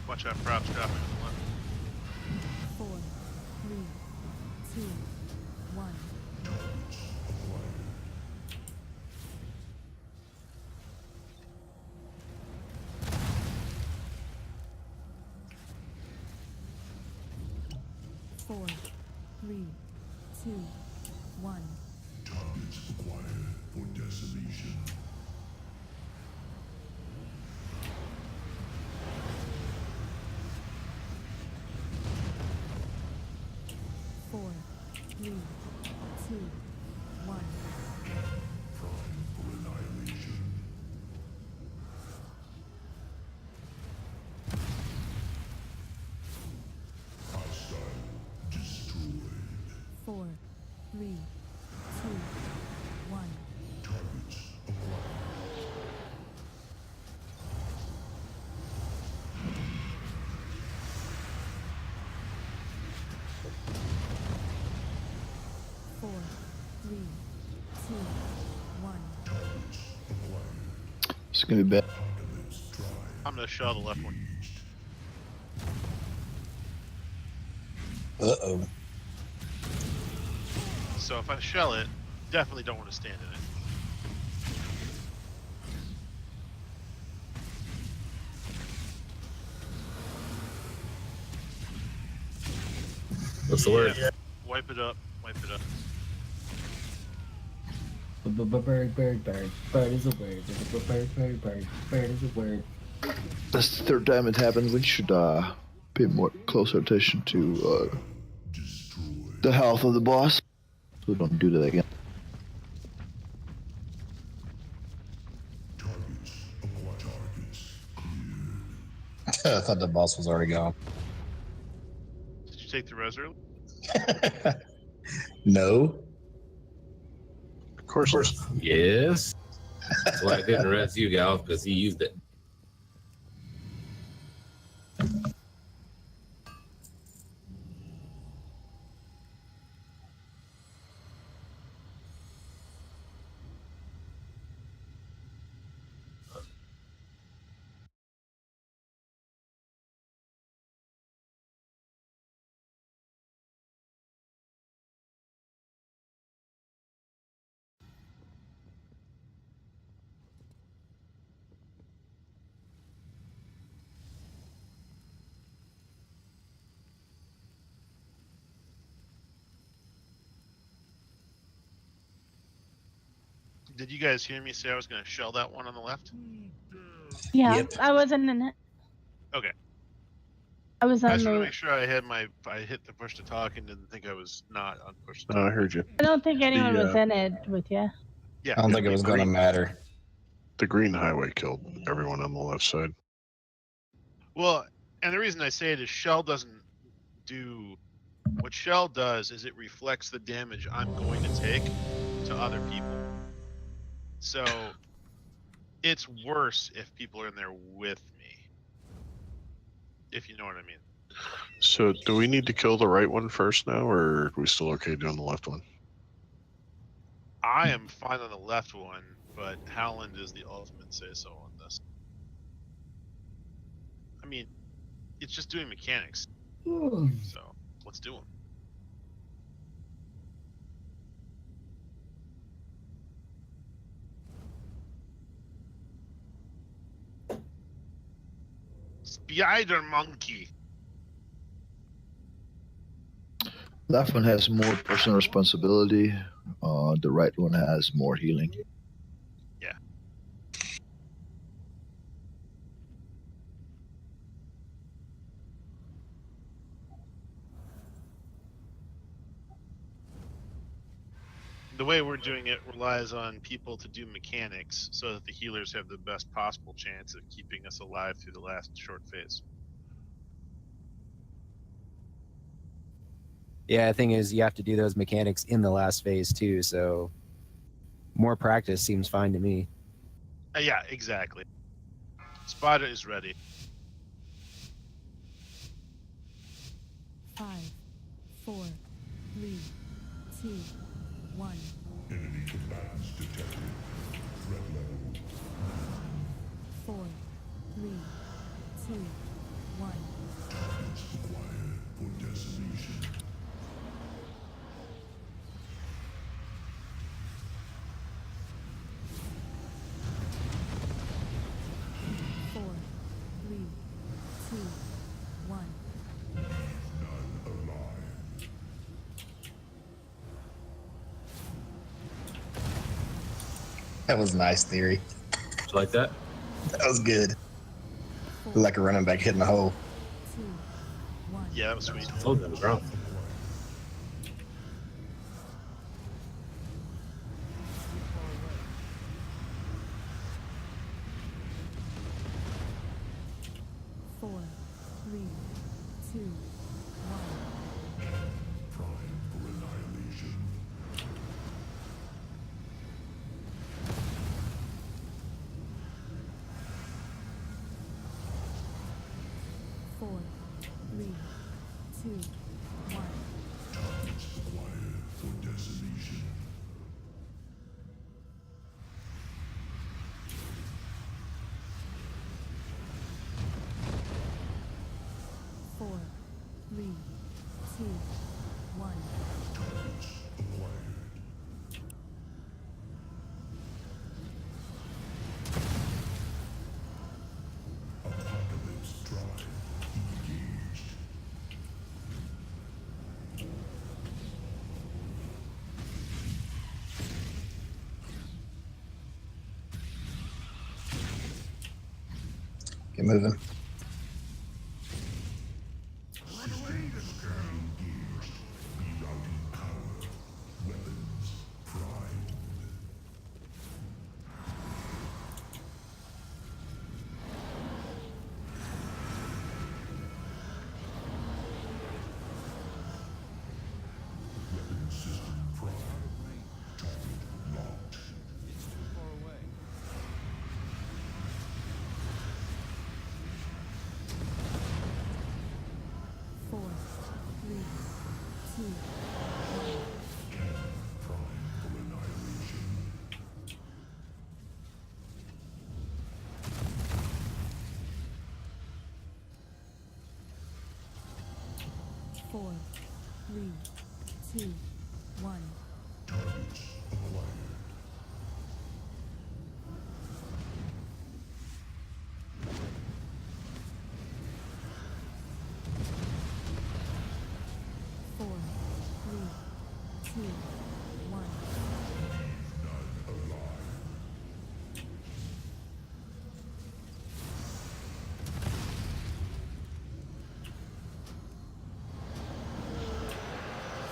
Watch out, props dropping on the left. 2, 1. 4, 3, 2, 1. Targets acquired for decimation. 4, 3, 2, 1. Prime for annihilation. Hostile destroyed. 4, 3, 2, 1. Targets acquired. 4, 3, 2, 1. It's gonna be bad. I'm gonna shell the left one. Uh-oh. So if I shell it, definitely don't want to stand in it. What's the word? Yeah. Wipe it up. Wipe it up. Bird, bird, bird. Bird is a word. Bird, bird, bird. Bird is a word. That's the third time it happened. We should pay more closer attention to the health of the boss, so we don't do that again. I thought the boss was already gone. Did you take the res early? No. Of course. Yes. That's why I didn't res you, Gal, because he used it. Did you guys hear me say I was going to shell that one on the left? Yeah, Yep. I wasn't in it. Okay. I was I on just want to the. make sure I hit the push to talk and didn't think I was not on push to No, I talk. heard you. I don't think anyone was The, in it with you. Yeah. I don't think it was going to matter. The green highway killed everyone on the left side. Well, and the reason I say it is shell doesn't do what shell does is it reflects the damage I'm going to take to other people. So it's worse if people are in there with me. If you know what I mean. So do we need to kill the right one first now, or are we still okay doing the left one? I am fine on the left one, but Howland is the ultimate say-so on this. I mean, it's just doing mechanics. So let's do them. Spider monkey. Left one has more personal responsibility. The right one has more healing. Yeah. The way we're doing it relies on people to do mechanics so that the healers have the best possible chance of keeping us alive through the last short phase. Yeah, the thing is, you have to do those mechanics in the last phase too. So more practice seems fine to me. Yeah, exactly. Spada is ready. 5, 4, 3, 2, 1. Enemy combatants detected. Threat level 4, 3, 2, 1. targets acquired for decimation. That was a nice theory. Did you like that? That was good. Like a running back hitting a hole. Yeah, that was sweet. I told you that was wrong. Four, three, two, one. Prime for annihilation. Four, three, two, one. Targets acquired for decimation. Four, three, two, one. Targets acquired. Apocalypse Drive engaged. Get moving. Four, three, two, one. Prime for annihilation. Four, three, two, one. Targets acquired. Four, three, two, one. None alive.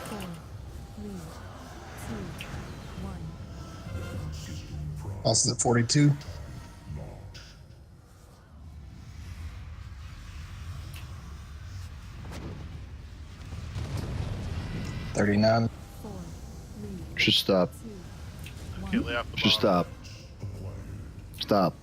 Four, three, two, one. Weapon system prime. Boss is at 42. Locked. 39. Four, three, Should stop. two, Okay, one. lay off the Should bottom. stop. Stop.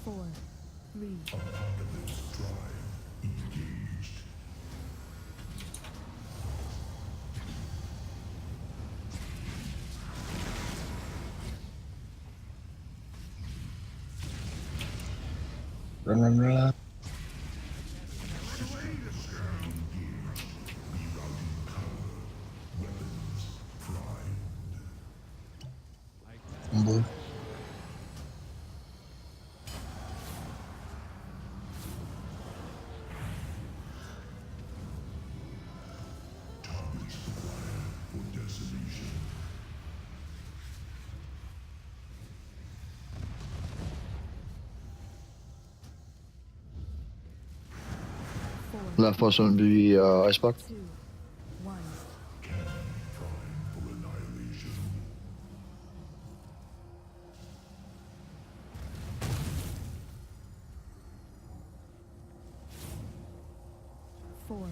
Four, three, Apocalypse Drive engaged. Run, run, run. I'm blue. Targets acquired for decimation. four, Left was on the icebox. two, one. Cannon prime for annihilation. Four,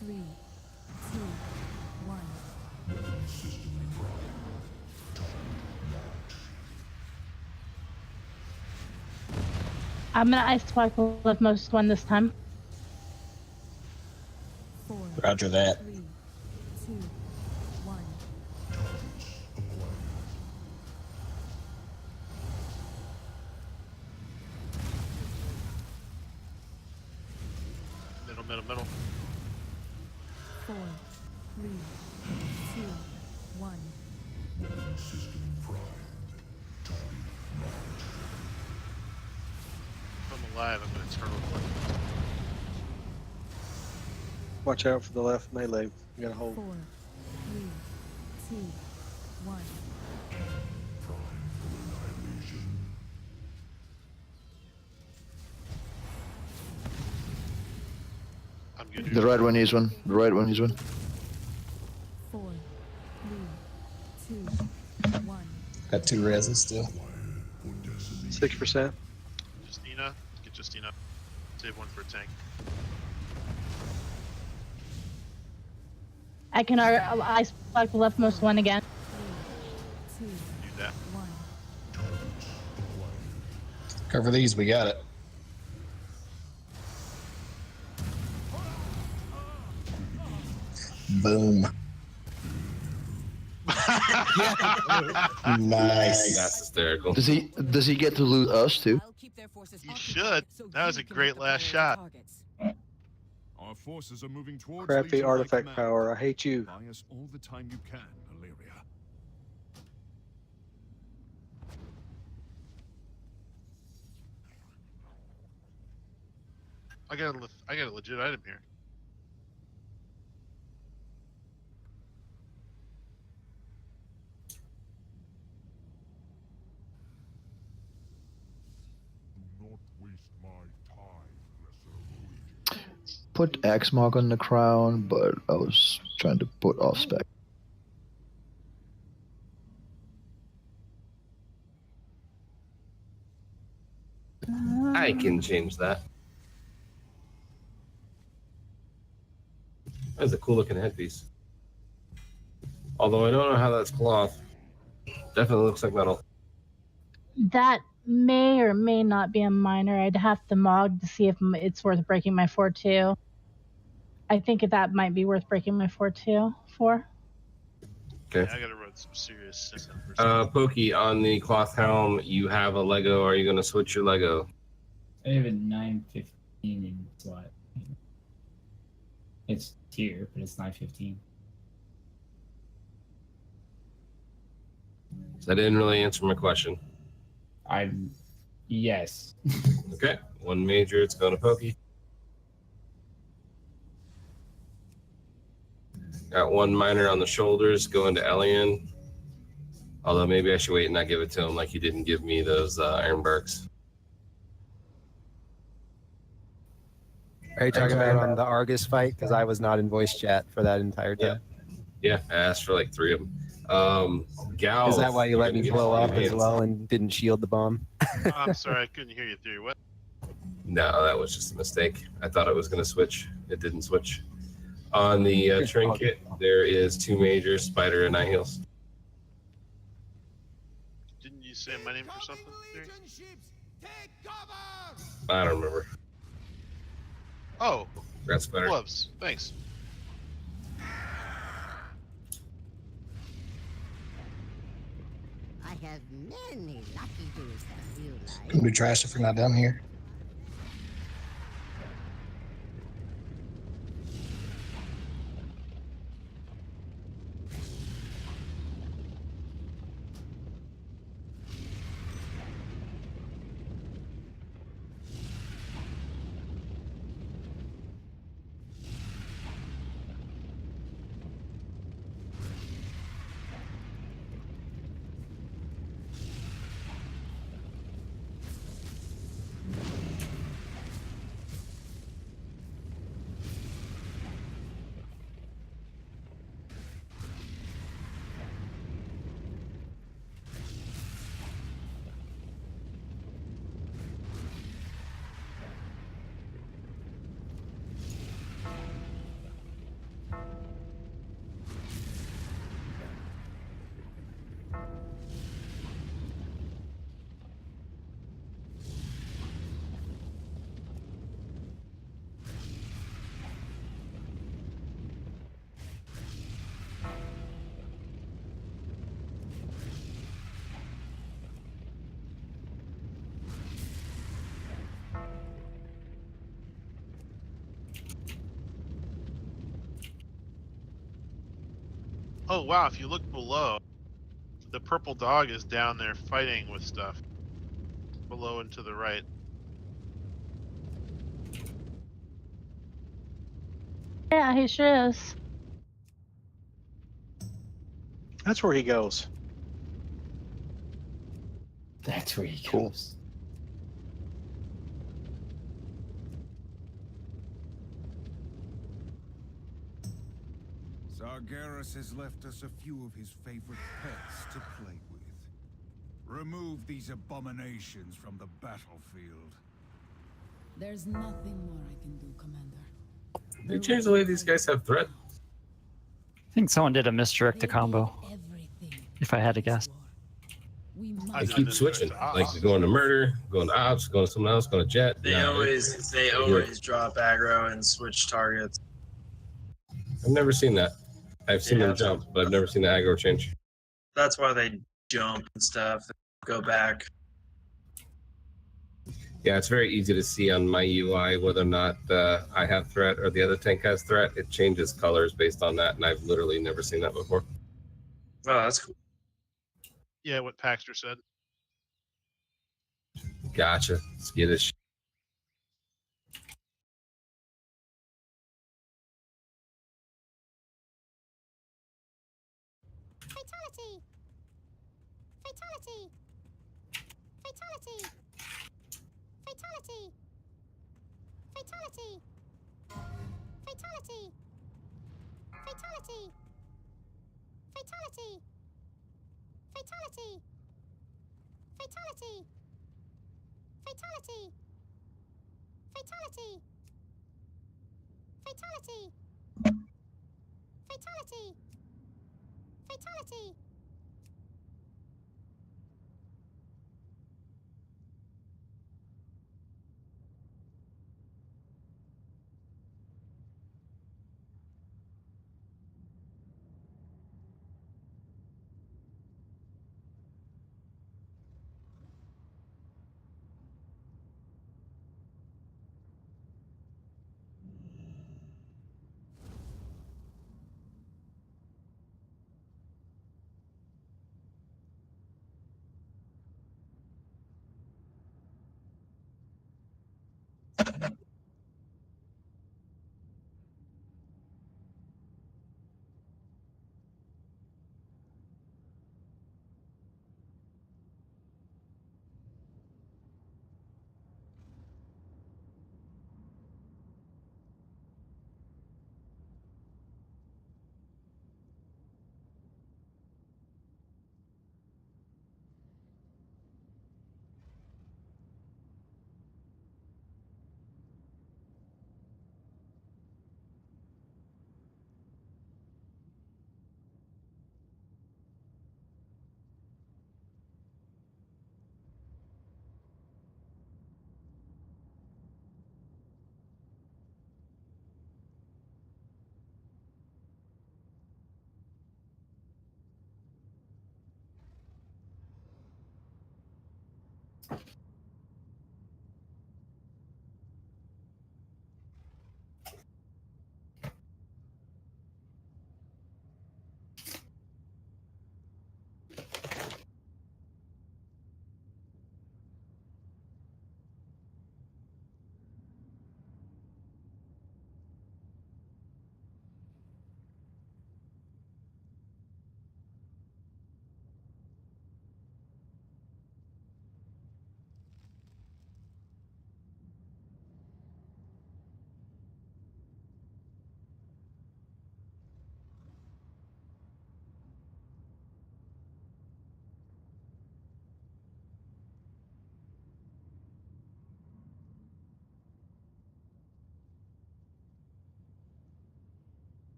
three, two, one. Weapon system prime. Target locked. I'm gonna icebox leftmost one this time. Four, Roger that. three, two, one. Targets acquired. Middle, middle, middle. Four, three, two, one. Weapon system primed. Target locked. If I'm alive, I'm going to turn over. Watch out for the left melee. You gotta hold. 4, 3, 2, 1. I'm good. The right one is one. The right one is one. 4, 3, 2, 1. Got 2 reses still. 6%. Justina, get Justina. Save one for a tank. I can I select the leftmost one again. 3, 2, Do that. 1. Cover these, we got it. Boom. Nice. That's hysterical. Does he get to loot us too? He should. That was a great last shot. Our forces are moving towards Crappy Legion by artifact command. power. I hate you. Buy us all the time you can, Illyria. I got a legit item here. Do not waste my time, Lesser Legion. Put X mark on the crown, but I was trying to put off spec. I can change that. That's a cool looking headpiece. Although I don't know how that's cloth. Definitely looks like metal. That may or may not be a minor. I'd have to mog to see if it's worth breaking my 4-2. I think that might be worth breaking my 4-2 for. Okay. Yeah, I gotta run some serious system. Pokey, on the cloth helm, you have a Lego. Are you going to switch your Lego? I have a 915 in slot. It's tier, but it's 915. So that didn't really answer my question. Yes. Okay. 1 major, it's going to Pokey. Got 1 minor on the shoulders, going to Elian. Although maybe I should wait and not give it to him like he didn't give me those Ironbarks. Are you talking about on the Argus fight? Because I was not in voice chat for that entire time. Yeah, I asked for like 3 of them. Gal, Is that why you let me blow up as hands. well and didn't shield the bomb? I'm sorry, I couldn't hear you through. What? No, that was just a mistake. I thought it was going to switch. It didn't switch. On the trinket, there is 2 majors, Spider and Night Heels. Didn't you say my name for something? Theory? I don't remember. Oh, That's Spider. gloves. Thanks. I have many lucky things that you like. Gonna be trash if we're not down here. Oh wow, if you look below, the purple dog is down there fighting with stuff. Below and to the right. Yeah, he sure is. That's where he goes. That's where he Cool. goes. Sargeras has left us a few of his favorite pets to play with. Remove these abominations from the battlefield. There's nothing more I can do, Commander. They changed the way these guys have threat. I think someone did a misdirect combo. If I had to guess. They keep switching. Like they're going to murder, going to ops, going to someone else, going to jet. They always drop aggro and switch targets. I've never seen that. I've seen Yeah. them jump, but I've never seen the aggro change. That's why they jump and stuff. Go back. Yeah, it's very easy to see on my UI whether or not I have threat or the other tank has threat. It changes colors based on that, and I've literally never seen that before. Oh, that's cool. Yeah, what Paxter said. Gotcha. Skittish. Fatality! Fatality! Fatality! Fatality! Fatality! Fatality! Fatality! Fatality! Fatality! Fatality! Fatality! Fatality! Fatality! Fatality! Fatality!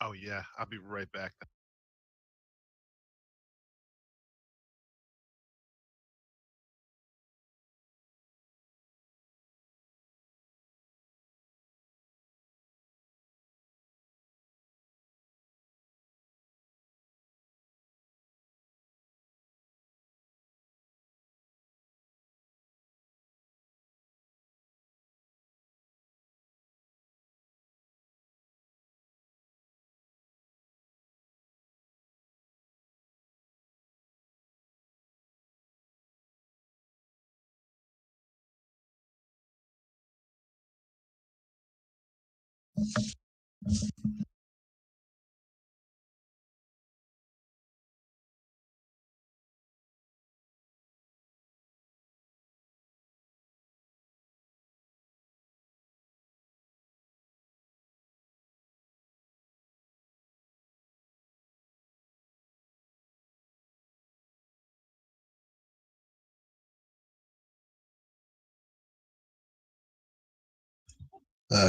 Oh yeah, I'll be right back.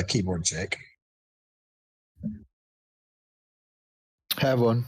Keyboard check. Have one.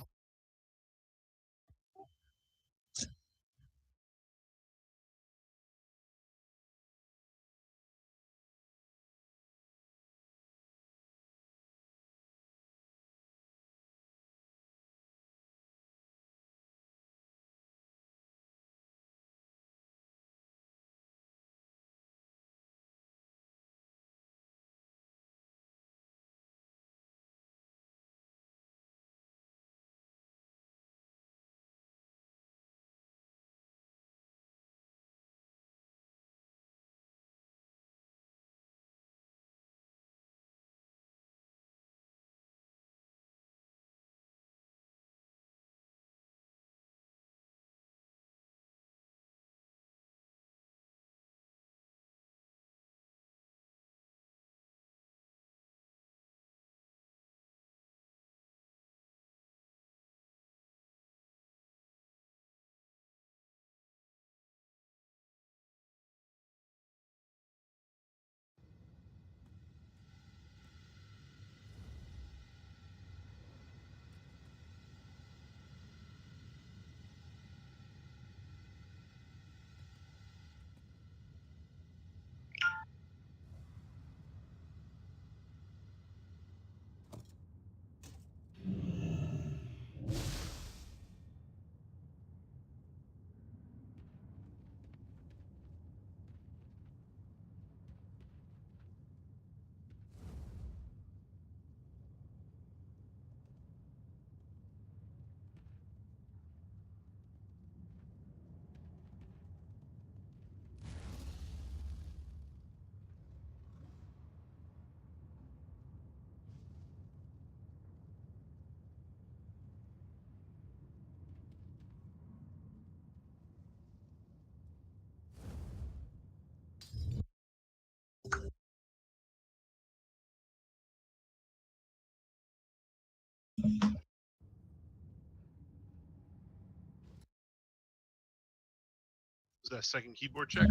Is that a second keyboard check?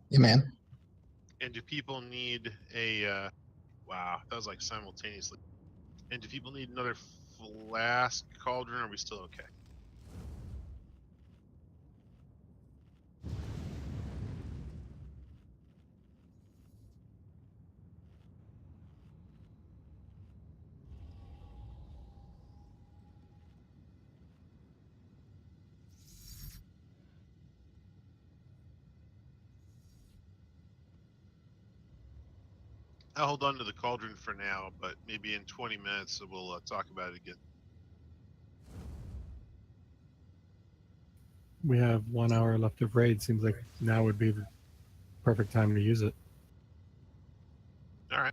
Yeah, man. And do people need a? Wow, that was like simultaneously. And do people need another flask cauldron? Or are we still okay? I'll hold on to the cauldron for now, but maybe in 20 minutes we'll talk about it again. We have 1 hour left of raid. Seems like now would be the perfect time to use it. All right.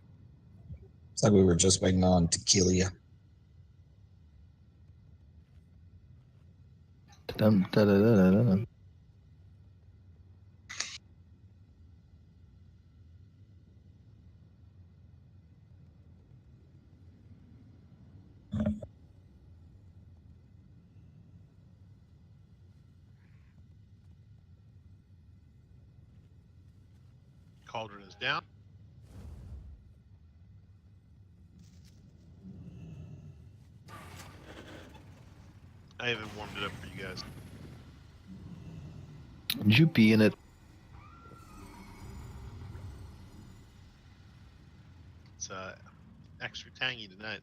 It's like we were just waiting on to kill you. Da-dum-da-da-da-da-da. Cauldron is down. I haven't warmed it up for you guys. Would you be in it? It's extra tangy tonight.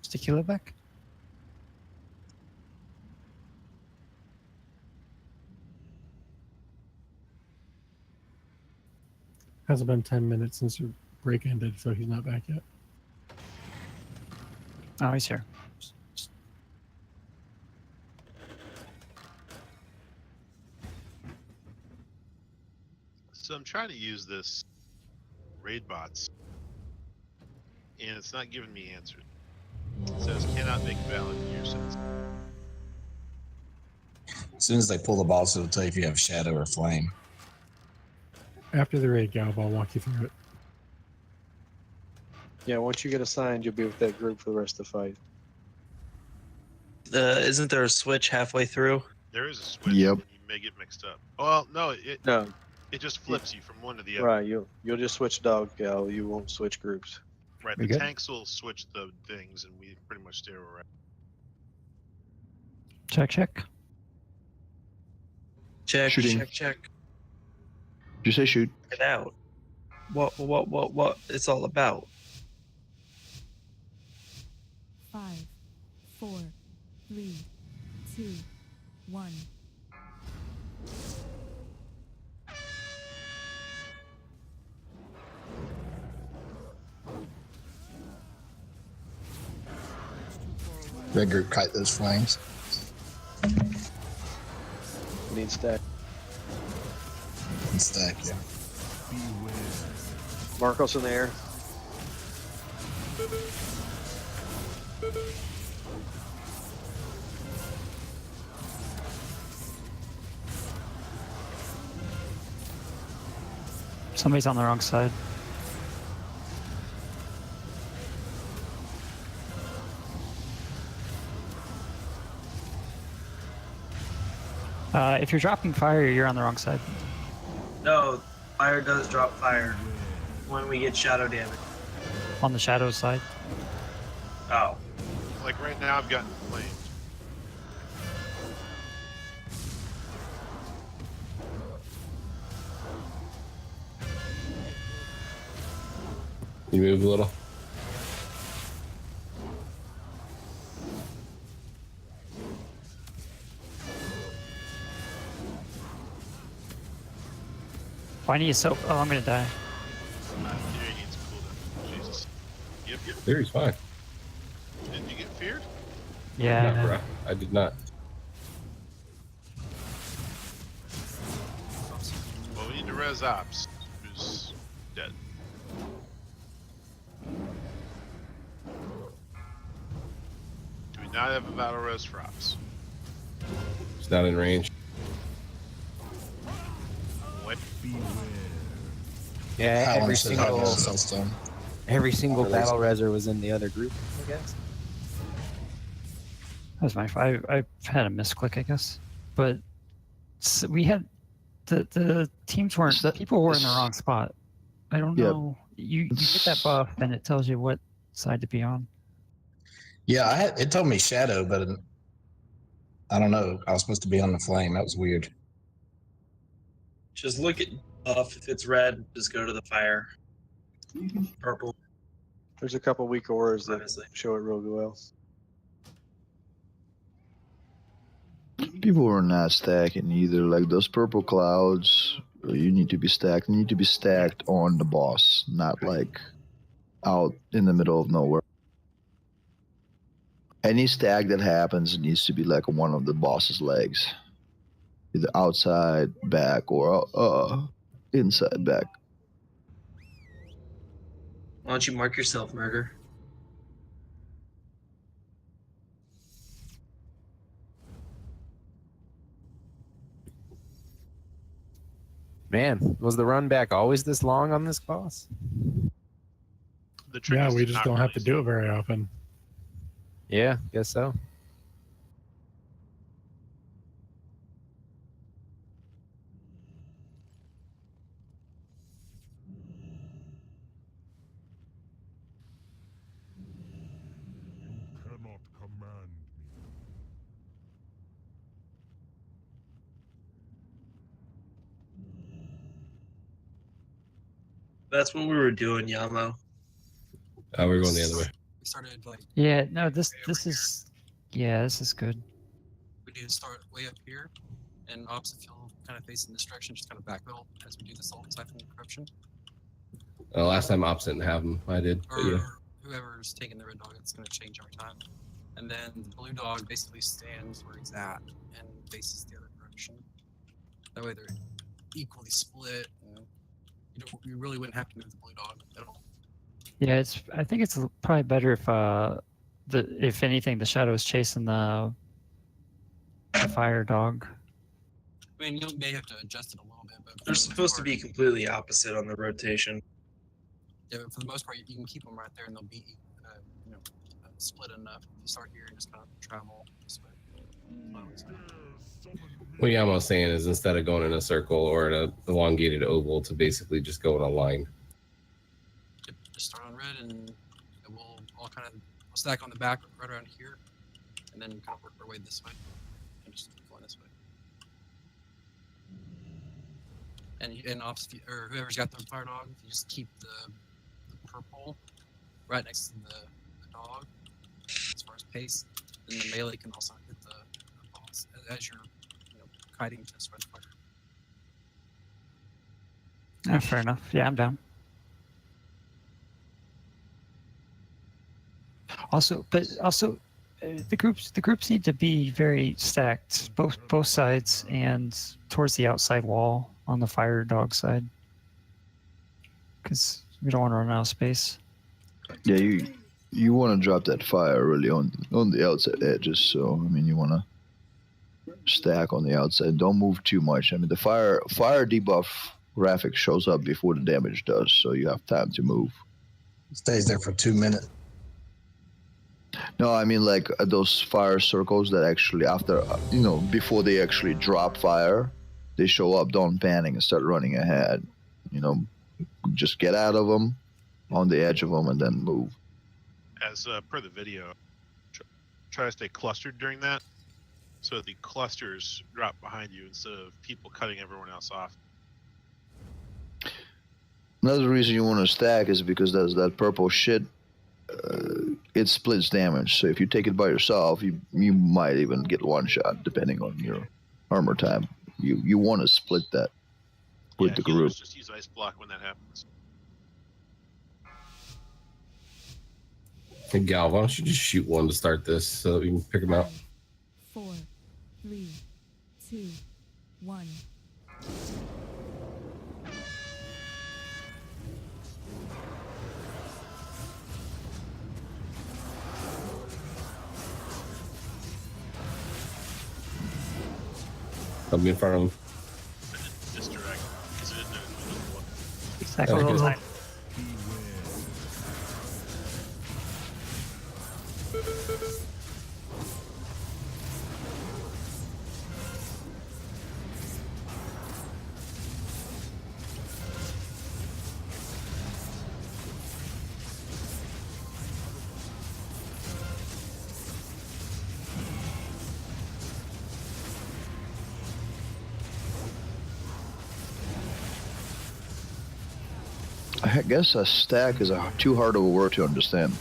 Is tequila back? Hasn't been 10 minutes since your break ended, so he's not back yet. Oh, he's here. So I'm trying to use this raid bots, and it's not giving me answers. It says cannot make valid gear sets. As soon as they pull the boss, it'll tell you if you have shadow or flame. After the raid, Galb, I'll walk you through it. Yeah, once you get assigned, you'll be with that group for the rest of the fight. Isn't there a switch halfway through? There is a switch. Yep. And you may get mixed up. Well, no, No, it just flips you from one to the other. right. You'll just switch dog, Gal. You won't switch groups. Right. We The good? tanks will switch the things, and we pretty much stay where we're at. Check, check. Check, Shooting. check. Did you say shoot? Check it out. What it's all about. 5, 4, 3, 2, 1. Red group kite those flames. Need stack. And stack, yeah. Marcos in the air. Somebody's on the wrong side. If you're dropping fire, you're on the wrong side. No, fire does drop fire when we get shadow damage. On the shadow side. Oh. Like right now, I've gotten flamed. You move a little. Why need soap? Oh, I'm gonna die. Fury needs cooldown. Jesus. Yep. Fury's fine. Didn't you get feared? Yeah. No, bro. I did not. Well, we need to res Ops, who's dead. Do we not have a battle res for Ops? It's not in range. What? Yeah, How every much did I single get Soulstone? every single battle reser was in the other group, I guess. That was my fault. I had a misclick, I guess. But we had the teams weren't. People were in the wrong spot. I don't know. You get that buff, and it tells you what side to be on. Yeah, it told me shadow, but I don't know. I was supposed to be on the flame. That was weird. Just look at buff. If it's red, just go to the fire. Purple. There's a couple weak auras that Honestly. show it real well. People were not stacking either. Like those purple clouds, you need to be stacked. You need to be stacked on the boss, not like out in the middle of nowhere. Any stack that happens needs to be like one of the boss's legs, either outside, back, or inside, back. Why don't you mark yourself, Murder? Man, was the run back always this long on this boss? The trick Yeah, is we to just not don't have to release do it very often. Yeah, guess so. Cannot command me. That's what we were doing, Yamo. Oh, we're going the other way. We started like Yeah. No. This is. Yeah. This is good. we need to start way up here, and opposite field kind of facing this direction, just kind of backpedal as we do this all siphon corruption. Last time Ops didn't have them. I did. But yeah. Whoever's taking the red dog, it's going to change every time. And then the blue dog basically stands where he's at and faces the other direction. That way they're equally split. And you really wouldn't have to move the blue dog at all. Yeah, I think it's probably better if if anything, the shadow is chasing the fire dog. I mean, you may have to adjust it a little bit, but They're supposed to be completely opposite on the rotation. yeah, but for the most part, you can keep them right there, and they'll be split enough. If you start here and just kind of travel this way. What Yamo's saying is instead of going in a circle or an elongated oval, to basically just go in a line. Just start on red, and we'll all kind of stack on the back right around here, and then kind of work our way this way, and just keep going this way. And off, or whoever's got the fire dog, you just keep the purple right next to the dog as far as pace. And the melee can also hit the boss as you're kiting to spread the fire. Yeah, fair enough. Yeah, I'm down. Also, the groups need to be very stacked, both sides and towards the outside wall on the fire dog side, because we don't want to run out of space. Yeah, you want to drop that fire really on the outside edges. So I mean, you want to stack on the outside. Don't move too much. I mean, the fire debuff graphic shows up before the damage does, so you have time to move. Stays there for 2 minutes. No, I mean like those fire circles that actually after, before they actually drop fire, they show up. Don't panic and start running ahead. Just get out of them, on the edge of them, and then move. As per the video, try to stay clustered during that, so that the clusters drop behind you instead of people cutting everyone else off. Another reason you want to stack is because there's that purple shit. It splits damage, so if you take it by yourself, you might even get one shot depending on your armor type. You want to split that with the group. Just use ice block when that happens. Hey Gal, why don't you just shoot one to start this so that we can pick them out? 4, 3, 2, 1. I'll be in front of him. Misdirect, because it didn't know it was one. Exactly what I I guess a stack is too hard of a word to understand.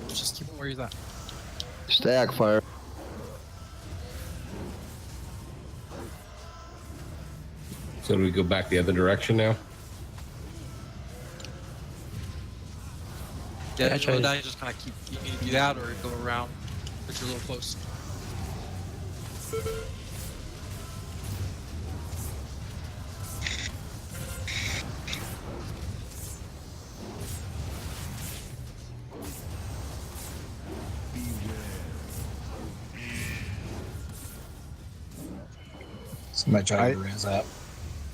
Just keep him where he's at. Stack fire. So do we go back the other direction now? Yeah, I tried to- just kind of keep. You need to do that or go around, but you're a little close. Somebody try to raise up.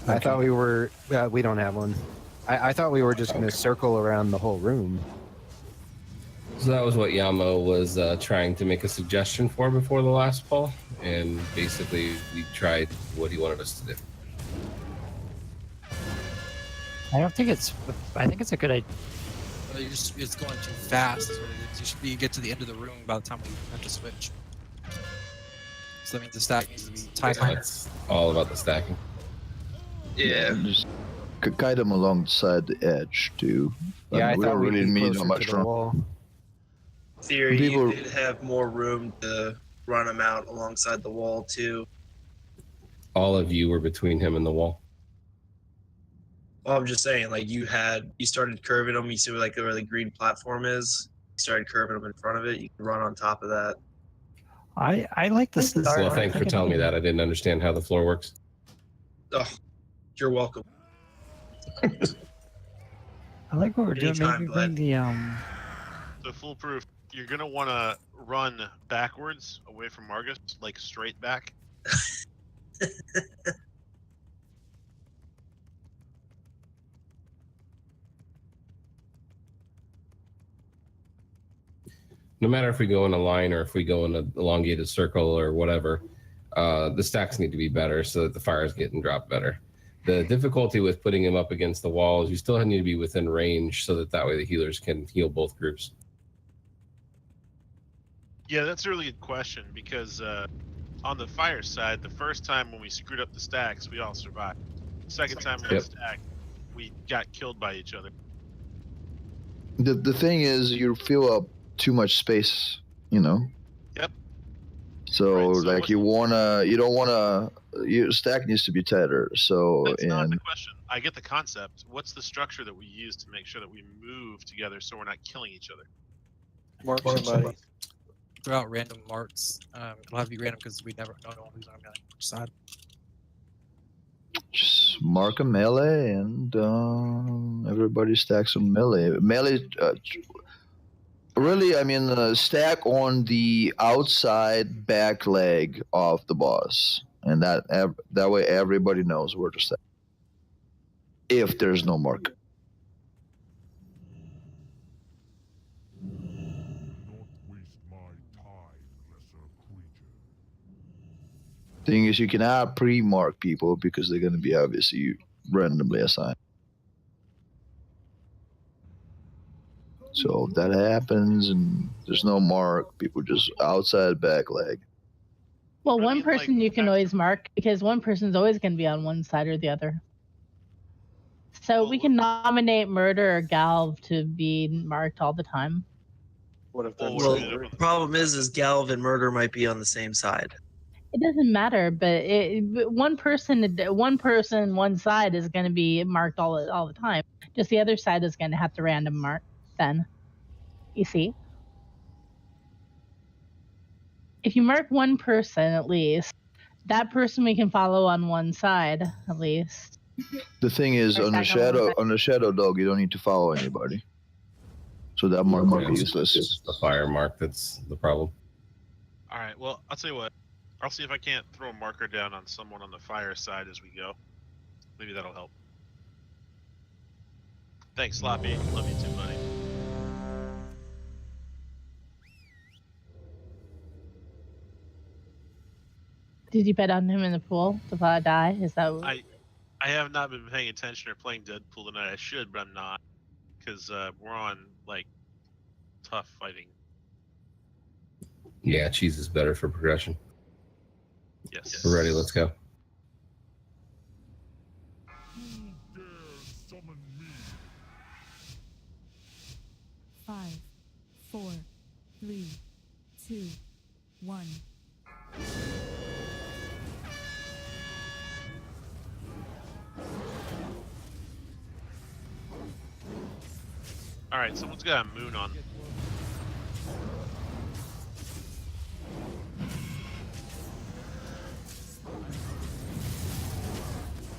I thought we were. We don't have one. I thought we were just going to circle around the whole room. So that was what Yamo was trying to make a suggestion for before the last poll, and basically we tried what he wanted us to do. I don't think it's. I think it's a good idea. It's going too fast. You should be get to the end of the room by the time we have to switch. So that means the stack needs to be tighter. It's all about the stacking. Yeah. Just guide them alongside the edge too. Yeah, I we thought don't we'd really be need closer much to the room. wall. Theory, People- you could have more room to run him out alongside the wall too. All of you were between him and the wall. Well, I'm just saying, like you started curving him. You see like where the green platform is. You started curving him in front of it. You can run on top of that. I like the start. Well, thanks for telling me that. I didn't understand how the floor works. Oh, you're welcome. I like what we're doing. Anytime, Maybe bring the So foolproof, you're gonna want to run backwards away from Margus, like straight back. No matter if we go in a line or if we go in an elongated circle or whatever, the stacks need to be better so that the fires get and drop better. The difficulty with putting him up against the wall is you still need to be within range so that way the healers can heal both groups. Yeah, that's a really good question because on the fire side, the first time when we screwed up the stacks, we all survived. The second time we stacked, we got killed by each other. The thing is, you fill up too much space, you know. Yep. So, like your stack needs to be tighter. So That's not the question. I get the concept. What's the structure that we use to make sure that we move together so we're not killing each other? Mark somebody. Throw out random marks. It'll have to be random because we never know who's on which side. just mark a melee, and everybody stacks on melee. Melee. Really, I mean, stack on the outside back leg of the boss, and that way everybody knows where to stack. If there's no mark. Thing is, you cannot pre-mark people because they're going to be obviously randomly assigned. So if that happens and there's no mark, people just outside back leg. Well, one person you can always mark because one person's always going to be on one side or the other. So we can nominate Murder or Galv to be marked all the time. What if Well, the problem is Galv and Murder might be on the same side. It doesn't matter, but one person, one side is going to be marked all the time. Just the other side is going to have to random mark. Then, you see, if you mark one person at least, that person we can follow on one side at least. The thing is, Or on the stack on one shadow dog, you don't need to follow anybody. So that mark might be useless. It's the fire mark that's the problem. All right. Well, I'll tell you what. I'll see if I can't throw a marker down on someone on the fire side as we go. Maybe that'll help. Thanks, Sloppy. Love you too, buddy. Did you bet on him in the pool to die? Is that what... I have not been paying attention or playing Deadpool tonight. I should, but I'm not because we're on like tough fighting. Yeah, cheese is better for progression. Yes. We're ready. Let's go. Five, 4, 3, 2, 1. All right, someone's got a moon on.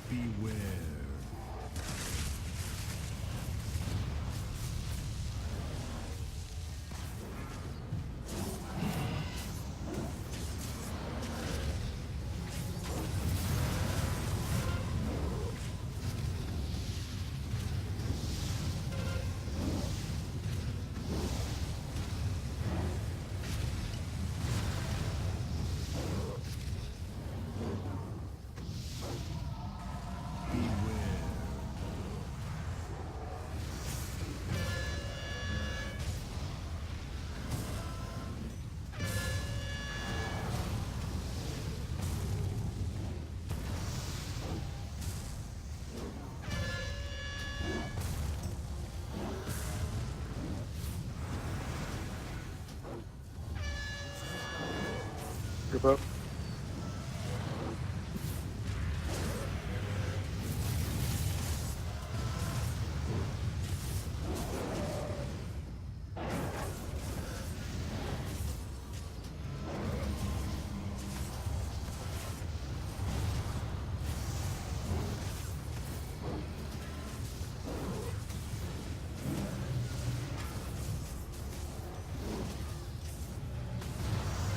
Beware. Group up.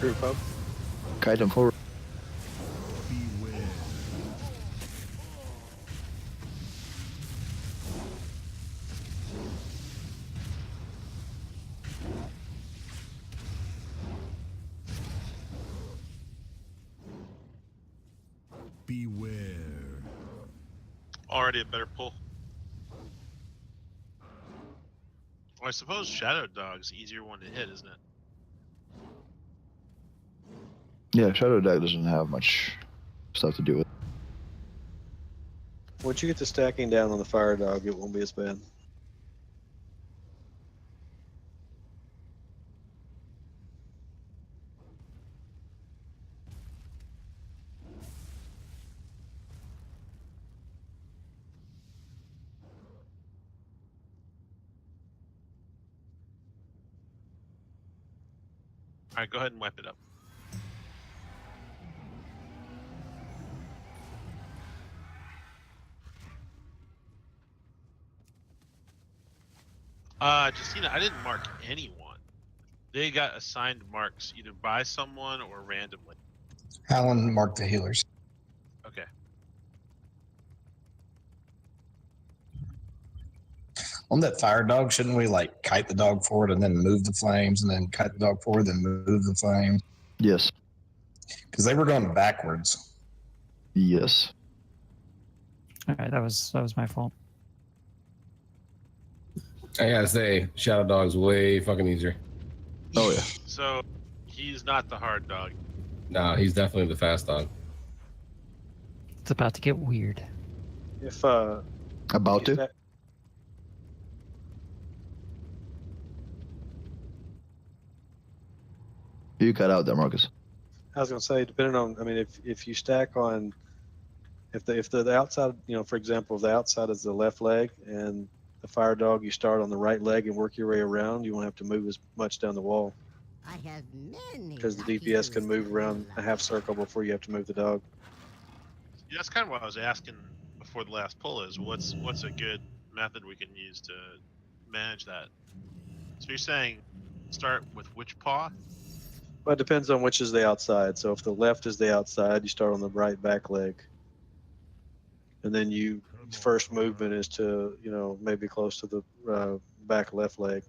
Group up. Kite them forward. Beware. Already a better pull. Well, I suppose Shadow Dog's easier one to hit, isn't it? Yeah, Shadow Deck doesn't have much stuff to do with. Once you get the stacking down on the fire dog, it won't be as bad. All right, go ahead and wipe it up. Justina, I didn't mark anyone. They got assigned marks either by someone or randomly. Alan marked the healers. Okay. On that fire dog, shouldn't we like kite the dog forward and then move the flames and then kite the dog forward, then move the flames? Yes. Because they were going backwards. Yes. All right, that was my fault. I gotta say, Shadow Dog's way fucking easier. Oh yeah. So he's not the hard dog. No, he's definitely the fast dog. It's about to get weird. If About to. You cut out there, Marcus. I was gonna say, depending on, I mean, if you stack on, if the outside, you know, for example, if the outside is the left leg and the fire dog, you start on the right leg and work your way around, you won't have to move as much down the wall. I have many Because the lucky DPS can years move around a half circle before you have to move the dog. Yeah, that's kind of what I was asking before the last pull is what's a good method we can use to manage that. So you're saying start with which paw? Well, it depends on which is the outside. So if the left is the outside, you start on the right back leg. And then you first movement is to, you know, maybe close to the back left leg.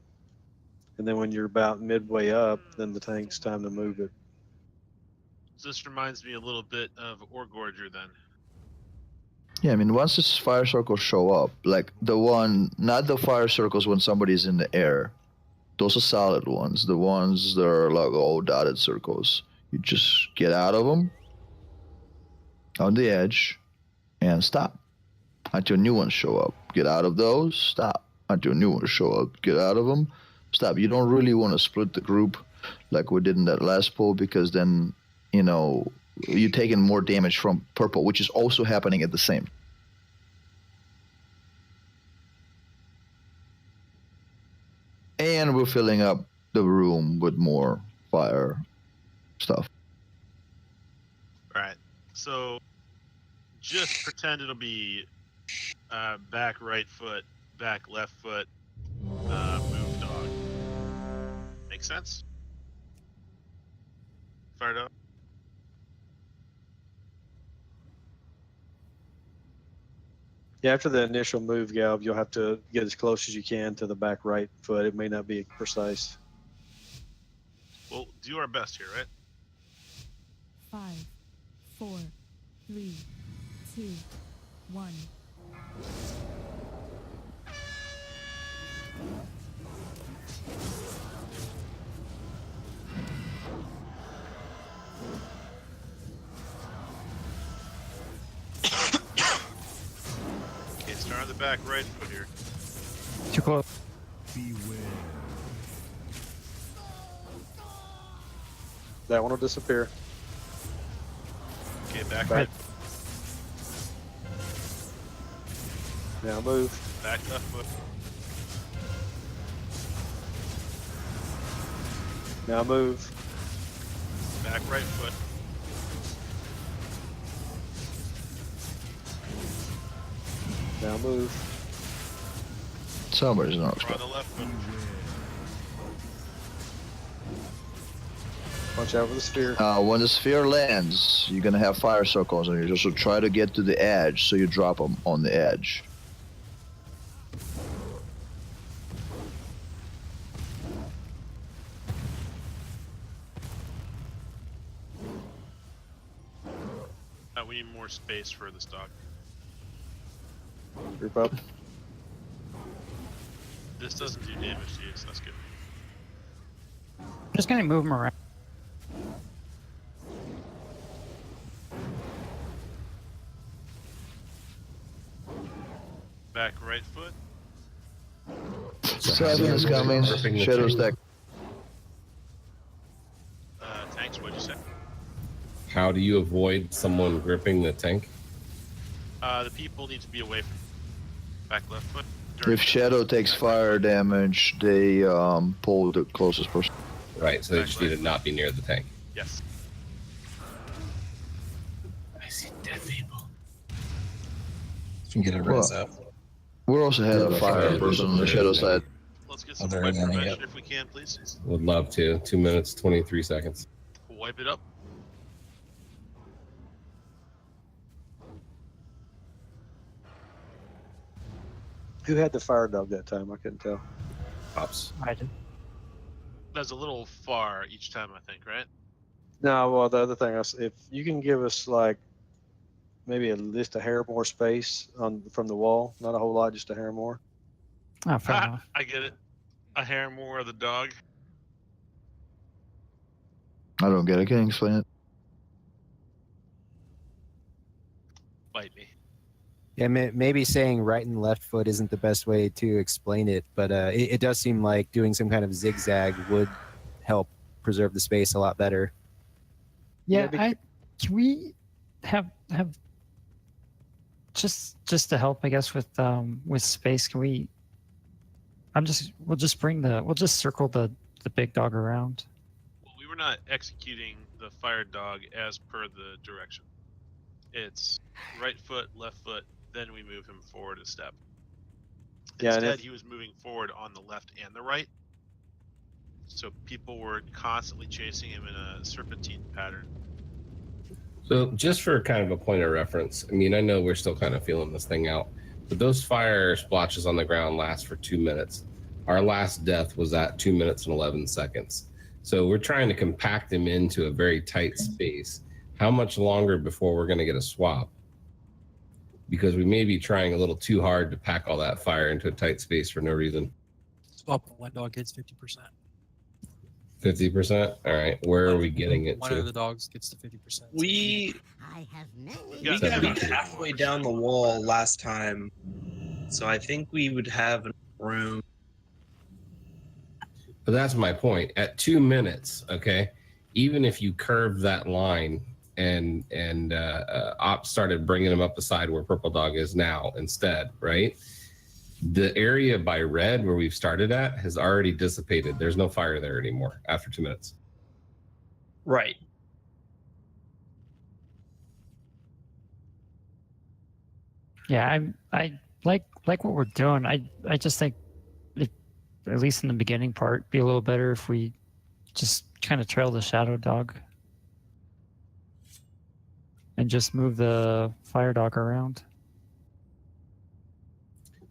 And then when you're about midway up, then the tank's time to move it. So this reminds me a little bit of Orgorger then. Yeah, I mean, once this fire circles show up, like the one, not the fire circles when somebody's in the air. Those are solid ones. The ones that are like all dotted circles. You just get out of them on the edge and stop until new ones show up. Get out of those, stop until new ones show up. Get out of them, stop. You don't really want to split the group like we did in that last pull because then, you know, you're taking more damage from purple, which is also happening at the same. And we're filling up the room with more fire stuff. Alright. So just pretend it'll be back right foot, back left foot, move dog. Make sense? Fired up. Yeah, after the initial move, Galb, you'll have to get as close as you can to the back right foot. It may not be precise. We'll do our best here, right? 5, 4, 3, 2, 1. Okay, start on the back right foot here. Too close. Beware. That one will disappear. Okay, back Right. right. Now move. Back left foot. Now move. Back right foot. Now move. Somebody's not We're on the left foot. Watch out for the sphere. When the sphere lands, you're gonna have fire circles on you. So try to get to the edge, so you drop them on the edge. We need more space for this dog. Group up. This doesn't do damage to you, so that's good. I'm just gonna move them around. Back right foot. 7 is coming. Shadow stack. Tanks, what'd you say? How do you avoid someone gripping the tank? The people need to be away from back left foot. If Shadow takes fire damage, they pull the closest person. Right, so they just need to not be near the tank. Yes. I see dead people. You can get a res up. We're also ahead of fire person on the Shadow side. Let's get some they're wipe in there, prevention yep. if we can, please. Would love to. 2 minutes, 23 seconds. Wipe it up. Who had the fire dog that time? I couldn't tell. Pops. I did. That's a little far each time, I think, right? No, well, the other thing, if you can give us like maybe just a hair more space from the wall, not a whole lot, just a hair more. Oh, fair enough. I get it. A hair more of the dog. I don't get it. Can you explain it? Bite me. Yeah, maybe saying right and left foot isn't the best way to explain it, but it does seem like doing some kind of zigzag would help preserve the space a lot better. Yeah, can we have just to help, I guess, with space? Can we? We'll just circle the big dog around. Well, we were not executing the fire dog as per the direction. It's right foot, left foot, then we move him forward a step. Yeah, and Instead, he was moving forward on the left and the right. So people were constantly chasing him in a serpentine pattern. So just for kind of a point of reference, I mean, I know we're still kind of feeling this thing out, but those fire splotches on the ground last for 2 minutes. Our last death was at 2 minutes and 11 seconds. So we're trying to compact him into a very tight space. How much longer before we're going to get a swap? Because we may be trying a little too hard to pack all that fire into a tight space for no reason. Swap one dog gets 50%. 50%? All right. Where are we getting it One to? of the dogs gets to 50%. We got got about 50. halfway down the wall last time, so I think we would have room. But that's my point. At 2 minutes, okay, even if you curve that line and Ops started bringing them up the side where Purple Dog is now instead, right? The area by red where we've started at has already dissipated. There's no fire there anymore after 2 minutes. Right. Yeah, I like what we're doing. I just think, at least in the beginning part, be a little better if we just kind of trail the shadow dog and just move the fire dog around.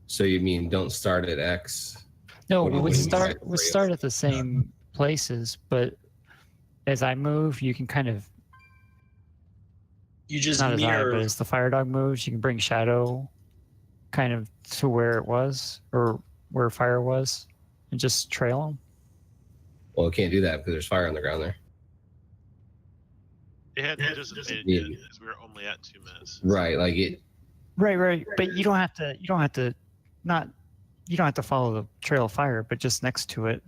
So you mean don't start at X? No, What do you we mean? start at the same places, but as I move, you can kind of You just not as I, mirror. but as the fire dog moves, you can bring shadow kind of to where it was or where fire was, and just trail them. Well, it can't do that because there's fire on the ground there. It had dissipated Yeah. yet, because we were only at 2 minutes. Right, like it. Right. But you don't have to follow the trail of fire, but just next to it.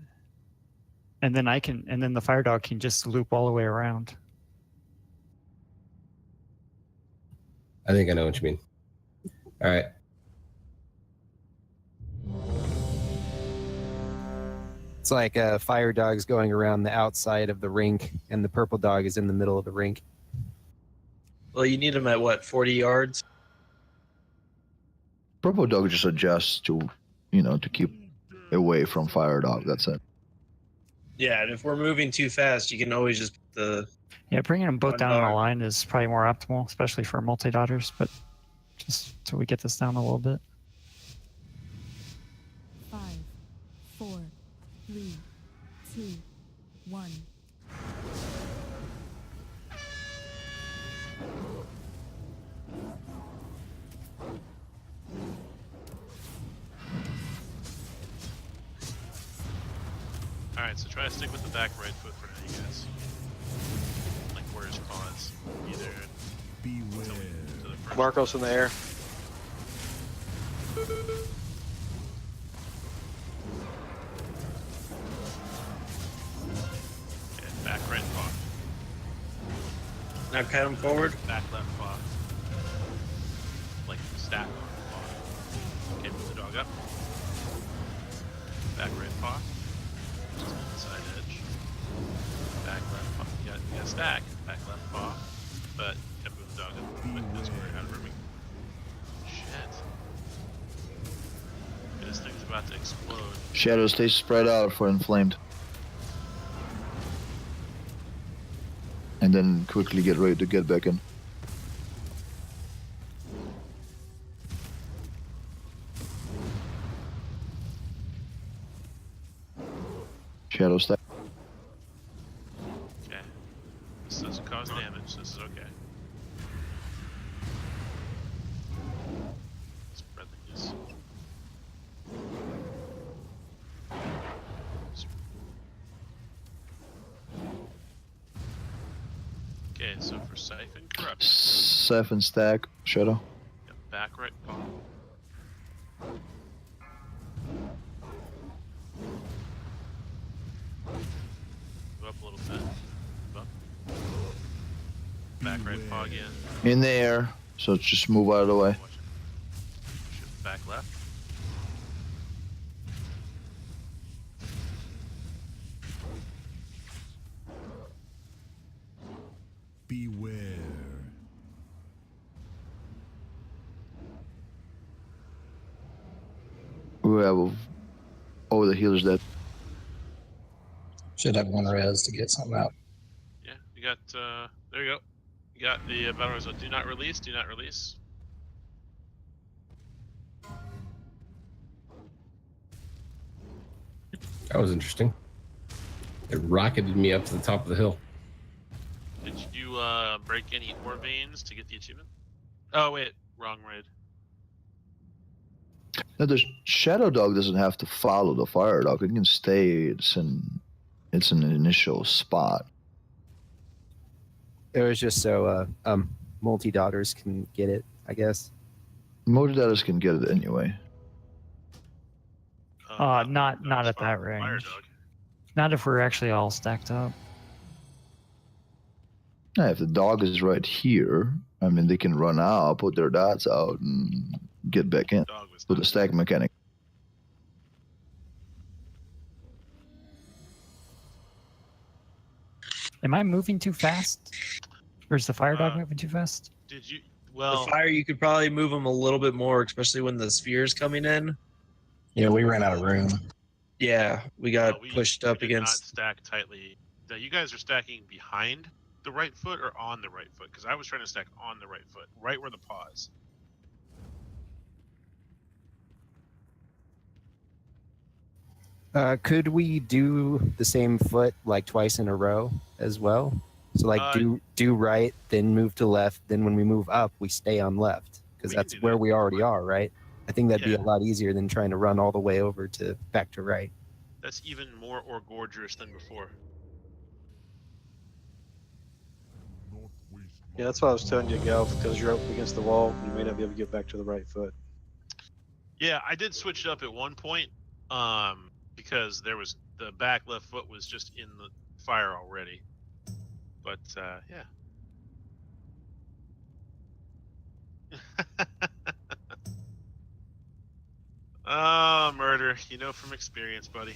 And then then the fire dog can just loop all the way around. I think I know what you mean. All right. It's like fire dog's going around the outside of the rink, and the purple dog is in the middle of the rink. Well, you need them at what, 40 yards? Purple dog just adjusts to, to keep away from fire dog. That's it. Yeah, and if we're moving too fast, you can always just put the. Yeah, bringing them both One down in a dog. line is probably more optimal, especially for multi-daughters, but just so we get this down a little bit. 5, 4, 3, 2, 1. Alright, so try to stick with the back right foot for now, you guys. Like, where's pause? Either. Beware. Marcos in the air. Okay, back right paw. Now cut him forward. Back left paw. Like, stack on the paw. Okay, move the dog up. Back right paw. Just on the side edge. Back left paw. You got stack. Back left paw. But you gotta move the dog up quick this way out of rooming. Shit. This thing's about to explode. Shadow stays spread out for inflamed. And then quickly get ready to get back in. Shadow stack. Okay. This doesn't cause damage. This is okay. Spread the use. Okay, so for Siphon Corrupt. Siphon stack. Shadow. Yep, back right paw. Move up a little bit. Move up. Back right paw again. In the air. So just move out of the way. Shift back left. Beware. We have the healer's dead. Should have one res to get something out. Yeah, you got, there you go. You got the battle result. Do not release, do not release. That was interesting. It rocketed me up to the top of the hill. Did you, break any ore veins to get the achievement? Oh, wait, wrong raid. Now the shadow dog doesn't have to follow the fire dog. It can stay. It's an initial spot. It was just so multi-daughters can get it, I guess. Multi-daughters can get it anyway. Not at that range. Not if we're actually all stacked up. Yeah, if the dog is right here, I mean, they can run out, put their dots out, and get back in with the stack mechanic. Am I moving too fast? Or is the fire dog moving too fast? Did you, well... The fire, you could probably move them a little bit more, especially when the sphere's coming in. Yeah, we ran out of room. Yeah, we got pushed up we did not against. stack tightly. Now, you guys are stacking behind the right foot or on the right foot? Because I was trying to stack on the right foot, right where the paw is. Could we do the same foot like twice in a row as well? So like do right, then move to left, then when we move up, we stay on left because that's where we already are, right? I think that'd be a lot easier than trying to run all the way over to back to right. That's even more gorgeous than before. Yeah, that's why I was telling you, Gal, because you're up against the wall, you may not be able to get back to the right foot. Yeah, I did switch it up at one point, because there was the back left foot was just in the fire already. But yeah. Ah, murder. You know from experience, buddy.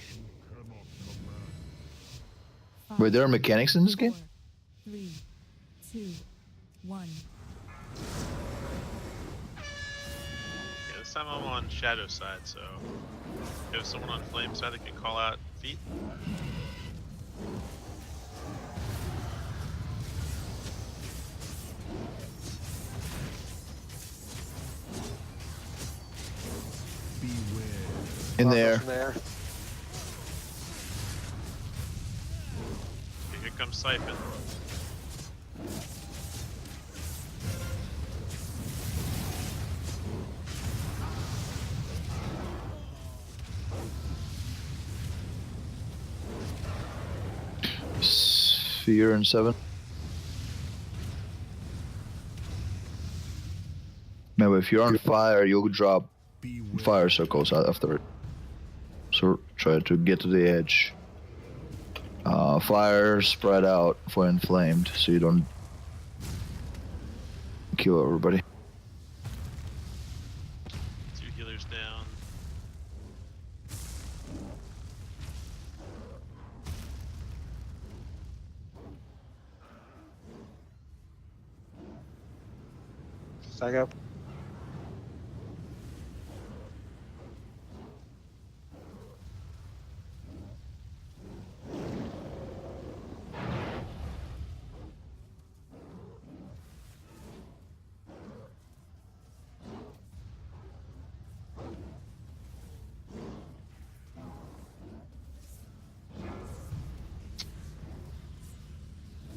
Wait, there are mechanics in this game? 3, 2, 1. Yeah, this time I'm on shadow side, so if you have someone on flame side that can call out feet. In there. Okay, here comes Siphon. Sphere and 7. Remember, if you're on fire, you'll drop fire circles out after it. So try to get to the edge. Fire spread out for inflamed, so you don't kill everybody. 2 healers down. Stack up.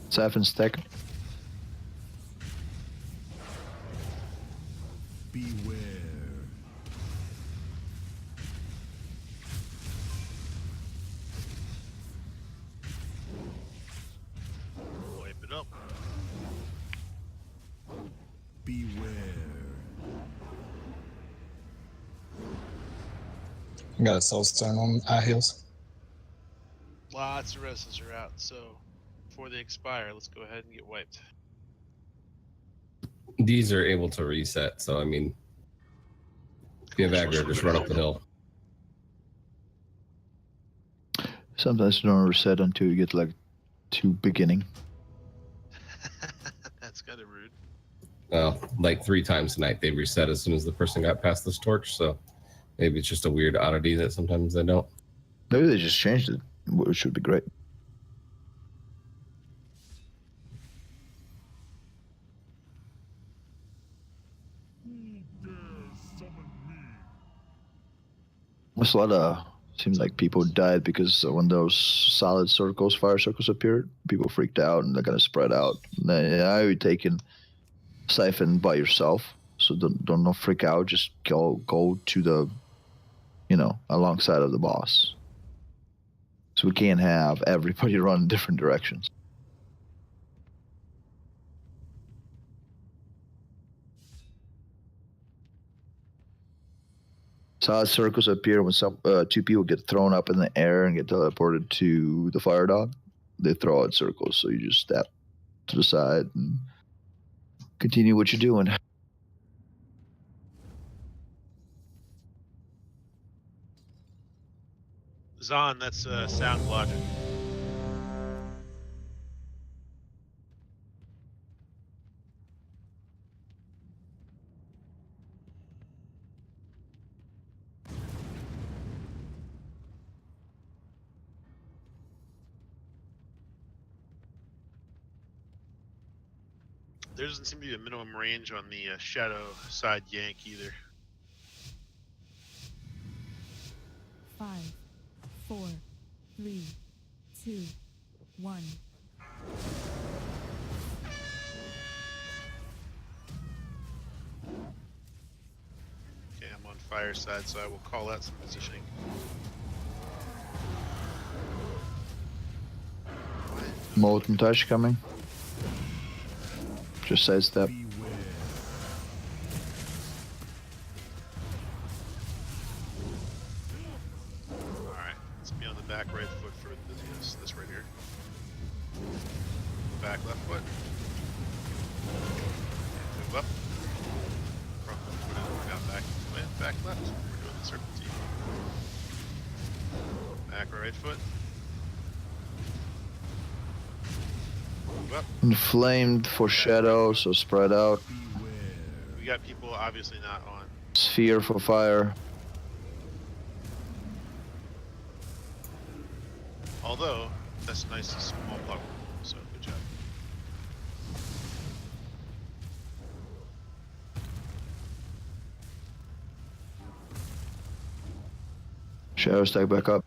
Siphon stack. Beware. Wipe it up. Beware. I got a soul stone on high heels. Lots of resins are out, so before they expire, let's go ahead and get wiped. These are able to reset, so I mean, if you have aggro, just run up the hill. Sometimes you don't reset until you get like to beginning. That's kind of rude. Well, like 3 times tonight, they reset as soon as the person got past this torch, so maybe it's just a weird oddity that sometimes they don't. Maybe they just changed it, which should be great. There's a lot of seems like people died because when those solid circles, fire circles appeared, people freaked out and they're gonna spread out. Now you're taking Siphon by yourself, so don't freak out. Just go to the, alongside of the boss. So we can't have everybody run in different directions. Solid circles appear when 2 people get thrown up in the air and get teleported to the fire dog. They throw out circles, so you just step to the side and continue what you're doing. Zahn, that's sound logic. There doesn't seem to be a minimum range on the shadow side yank either. 5, 4, 3, 2, 1. Okay, I'm on fire side, so I will call out some positioning. Molten touch coming. Just sidestep. Alright, let's be on the back right foot for this right here. Back left foot. Move up. right foot. Move up. Inflamed for shadow, so spread out. We got people obviously not on. Sphere for fire. Although, that's nice and small puddle, so good job. Shadow stack back up.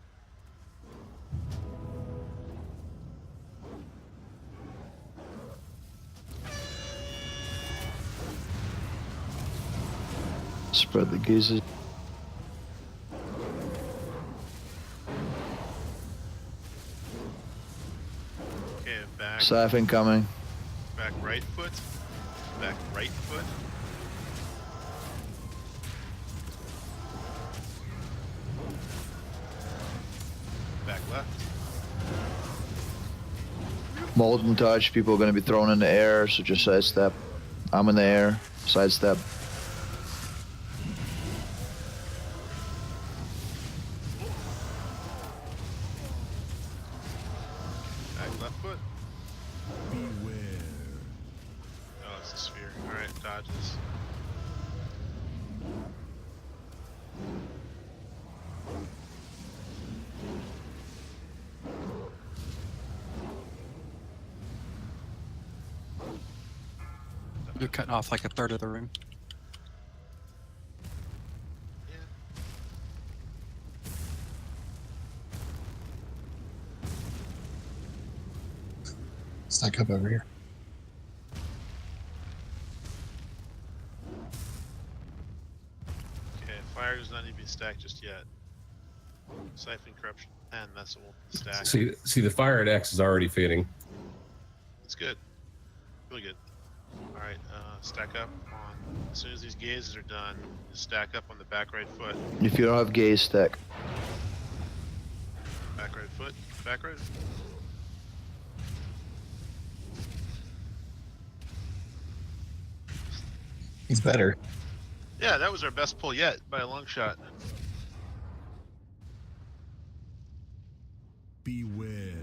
Spread the gazes. Okay, back. Siphon coming. Back right foot. Back right foot. Back left. Molten touch. People are going to be thrown in the air, so just sidestep. I'm in the air. Sidestep. Back left foot. Beware. Oh, it's a sphere. Alright, dodges. You're cutting off like a third of the room. Stack up over here. Okay, fire does not need to be stacked just yet. Siphon corruption 10, that's a stack. See, the fire at X is already fading. It's good. Really good. Alright, stack up on, as soon as these gazes are done, stack up on the back right foot. If you don't have gaze, stack. Back right foot, back right. He's better. Yeah, that was our best pull yet by a long shot. Beware.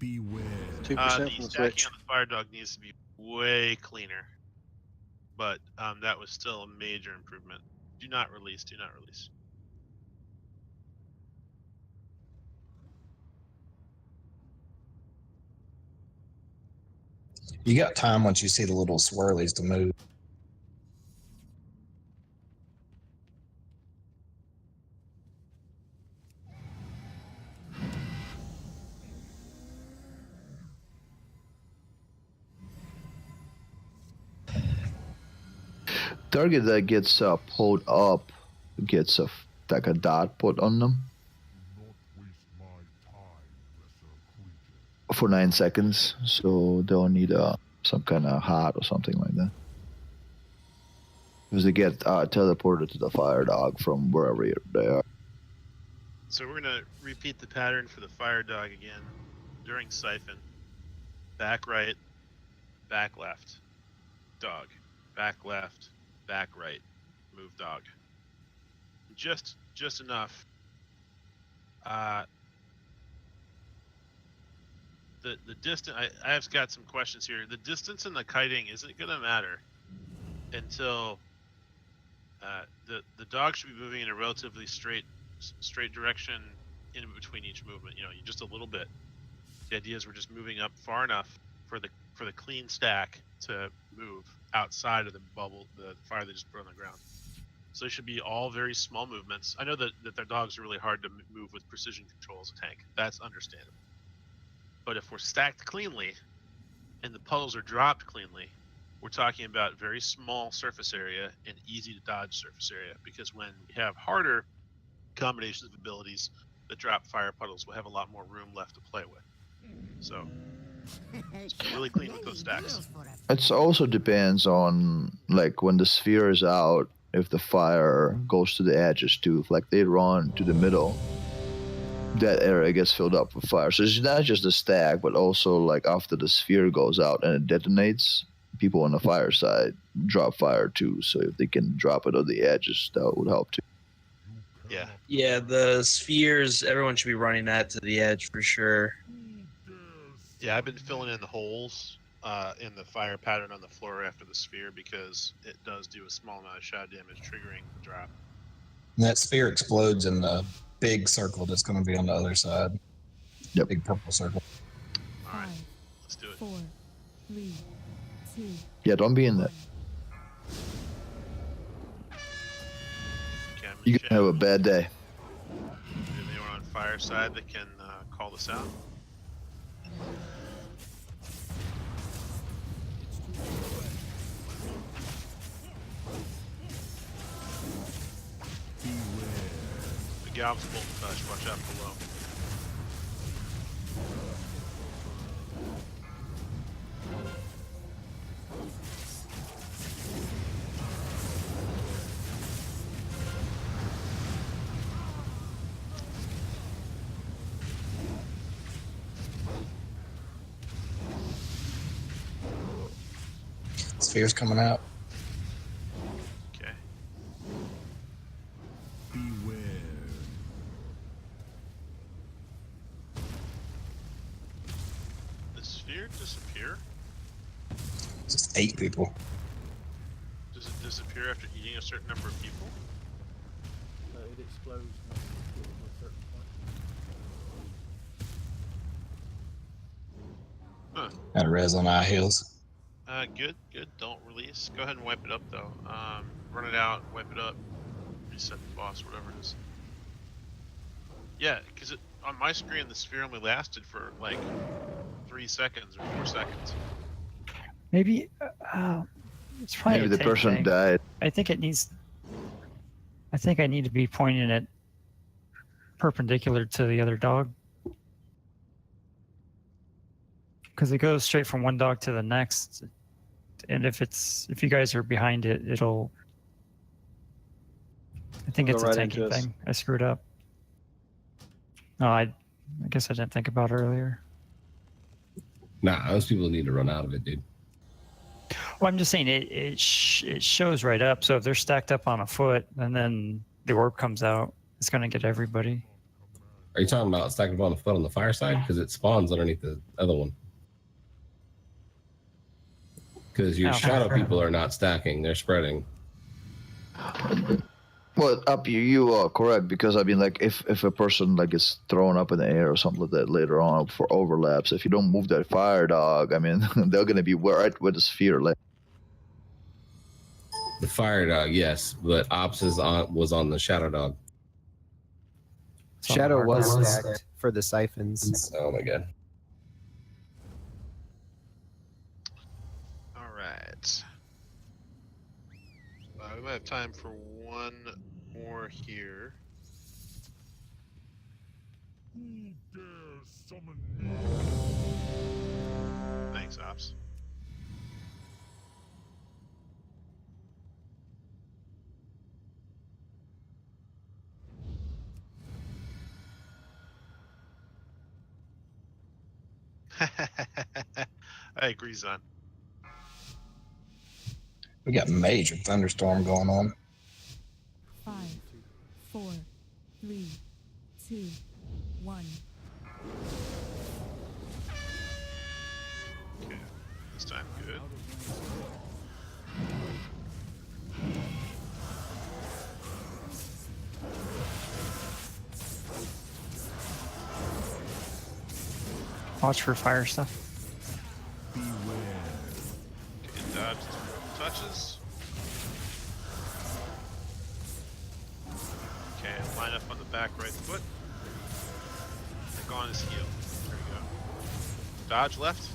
Beware. 2% The from the stacking switch. on the fire dog needs to be way cleaner, but that was still a major improvement. Do not release. Do not release. You got time once you see the little swirlies to move. Target that gets pulled up gets like a dot put on them for 9 seconds, so they'll need some kind of heart or something like that. Because they get teleported to the fire dog from wherever they are. So we're gonna repeat the pattern for the fire dog again during siphon. Back right, back left, dog. Back left, back right, move dog. Just enough. The distance. I have got some questions here. The distance in the kiting isn't gonna matter until the dog should be moving in a relatively straight direction in between each movement. You know, just a little bit. The idea is we're just moving up far enough for the clean stack to move outside of the bubble, the fire they just put on the ground. So they should be all very small movements. I know that their dogs are really hard to move with precision control as a tank. That's understandable. But if we're stacked cleanly and the puddles are dropped cleanly, we're talking about very small surface area and easy to dodge surface area, because when we have harder combinations of abilities that drop fire puddles, we'll have a lot more room left to play with. So it's really clean with those stacks. It also depends on, like, when the sphere is out, if the fire goes to the edges too. If, like, they run to the middle, that area gets filled up with fire. So it's not just the stack, but also, like, after the sphere goes out and it detonates, people on the fire side drop fire too. So if they can drop it on the edges, that would help too. Yeah. Yeah, the spheres, everyone should be running that to the edge for sure. Yeah, I've been filling in the holes in the fire pattern on the floor after the sphere because it does do a small amount of shadow damage, triggering the drop. And that sphere explodes in the big circle that's going to be on the other side. Yep. Big purple circle. All right, let's do it. 4, 3, 2. Yeah, don't be in that. Okay, I'm You're gonna have a bad day. Is anyone on fire side that can call this out? The Galv's bolt touch, watch out below. Sphere's coming out. Okay. Beware. The sphere disappear? Just 8 people. Does it disappear after eating a certain number of people? It explodes once you get to a certain point. Huh. Got a res on our heels. Good. Don't release. Go ahead and wipe it up though. Run it out, wipe it up, reset the boss, whatever it is. Yeah, because on my screen the sphere only lasted for like 3 seconds or 4 seconds. Maybe it's probably Maybe a the tank person thing. died. I think it needs. I think I need to be pointing it perpendicular to the other dog. Because it goes straight from one dog to the next, and if you guys are behind it, it'll. I think Go it's right a into tanking us. thing. I screwed up. No, I guess I didn't think about it earlier. Nah, those people need to run out of it, dude. Well, I'm just saying it shows right up. So if they're stacked up on a foot, and then the orb comes out, it's gonna get everybody. Are you talking about stacking up on the foot on the fire side? Because it spawns underneath the other one. Because your Oh. shadow people are not stacking; they're spreading. Well, up you are correct, because I mean, like if a person like is thrown up in the air or something like that later on for overlaps, if you don't move that fire dog, I mean, they're gonna be right where the sphere like. The fire dog, yes, but Ops was on the shadow dog. Shadow was stacked for the siphons. Oh my god. All right. We might have time for one more here. Who dares summon me? Thanks, Ops. I agree, Zon. We got major thunderstorm going on. 5, 4, 3, 2, 1. Okay, this time good. Watch for fire stuff. Okay, dodge touches. Okay, line up on the back right foot. And go on his heel. There we go. Dodge left.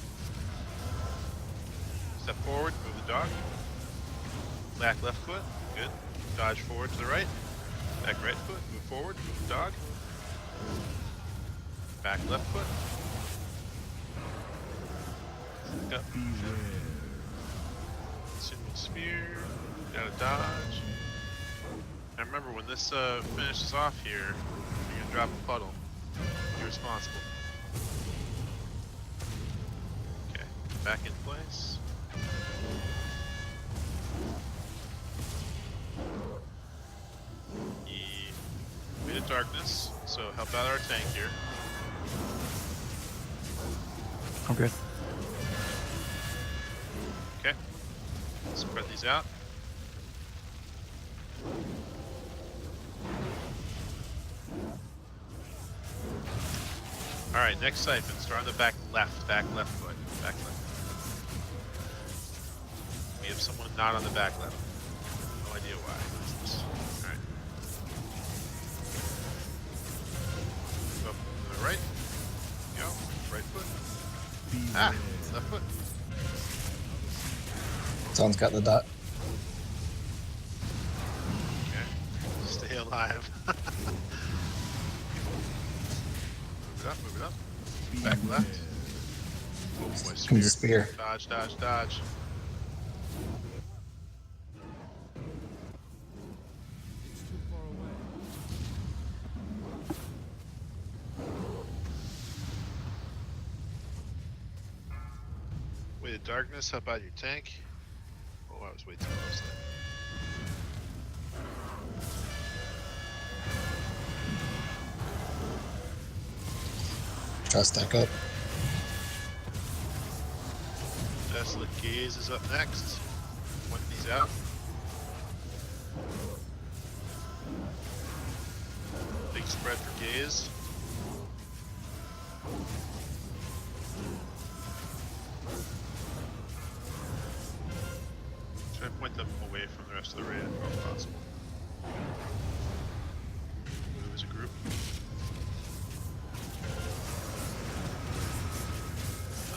Step forward, move the dog. Back left foot, good. Dodge forward to the right. Back right foot, move forward, move the dog. Back left foot. Up. Consuming spear. Gotta dodge. And remember, when this finishes off here, you're gonna drop a puddle. You're responsible. Okay, back in place. help out our tank here. I'm good. Okay. Spread these out. All right, next siphon. Start on the back left foot. Back left. We have someone not on the back left. No idea why. All right. Go to the right. Go. Right foot. Ah, left foot. Someone's got the dot. Okay. Stay alive. Move it up. Back left. Oh, my Comes the spear. Dodge. Way to darkness, help out your tank. Oh, I was way too close there. Try to stack up. Desolate Gaze is up next. Point these out. Big spread for Gaze. Try and point them away from the rest of the raid if possible. Move as a group.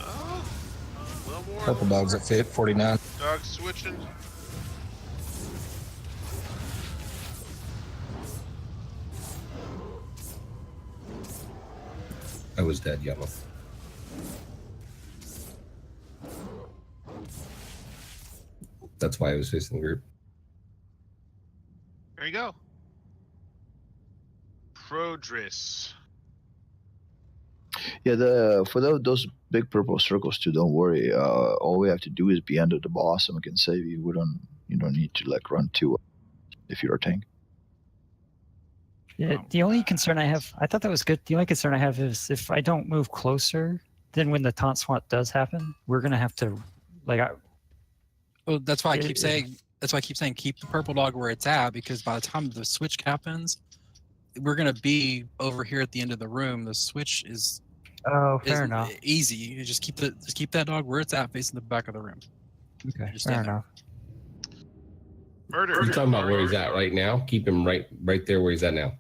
Oh, a little more. Purple dog's at 49. Dog's switching. I was dead, yellow. That's why I was facing the group. There you go. Prodris. Yeah, for those big purple circles too, don't worry. All we have to do is be under the boss, and we can save you. You don't need to like run to if you're a tank. Yeah, the only concern I have, I thought that was good. The only concern I have is if I don't move closer, then when the taunt swat does happen, we're gonna have to, like, Well, that's why I keep saying. That's why I keep saying keep the purple dog where it's at, because by the time the switch happens, we're gonna be over here at the end of the room. The switch is fair enough. Easy. You just keep that dog where it's at, facing the back of the room. Okay, Just fair stand there. enough. Murder. You're talking about where he's at right now? Keep him right there where he's at now.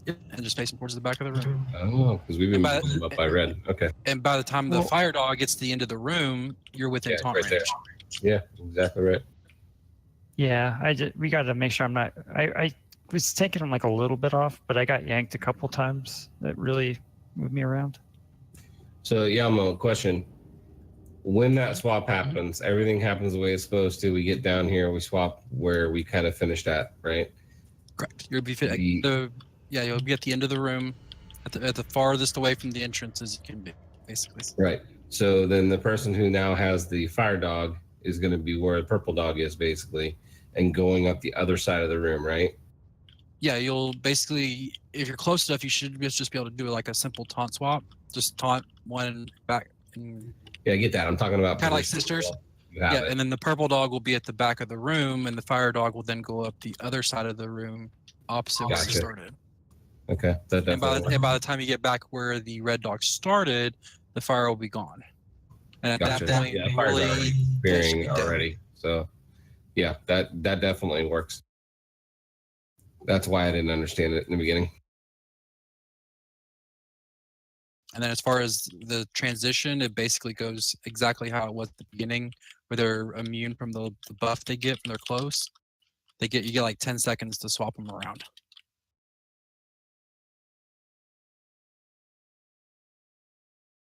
Yep, and just face him towards the back of the room. Oh, because we've been moving him up by red. Okay. And by the time the fire dog gets to the end of the room, you're within taunt right range. there. Yeah, exactly right. Yeah, we got to make sure I'm not. I was taking him like a little bit off, but I got yanked a couple times. That really moved me around. So, Yamo, question. When that swap happens, everything happens the way it's supposed to. We get down here, we swap where we kind of finished at, right? Correct. You'll be you'll be at the end of the room, at the farthest away from the entrance as you can be, basically. Right. So then the person who now has the fire dog is going to be where the purple dog is, basically, and going up the other side of the room, right? Yeah, you'll basically, if you're close enough, you should just be able to do like a simple taunt swap. Just taunt one back. And yeah, I get that. I'm talking about kind of like sisters. Yeah, and then the purple dog will be at the back of the room, and the fire dog will then go up the other side of the room, opposite where it started. Okay. And by the time you get back where the red dog started, the fire will be gone. And at that point, yeah, fire's already appearing already. So, yeah, that definitely works. That's why I didn't understand it in the beginning. And then as far as the transition, it basically goes exactly how it was at the beginning, where they're immune from the buff they get when they're close. You get like 10 seconds to swap them around.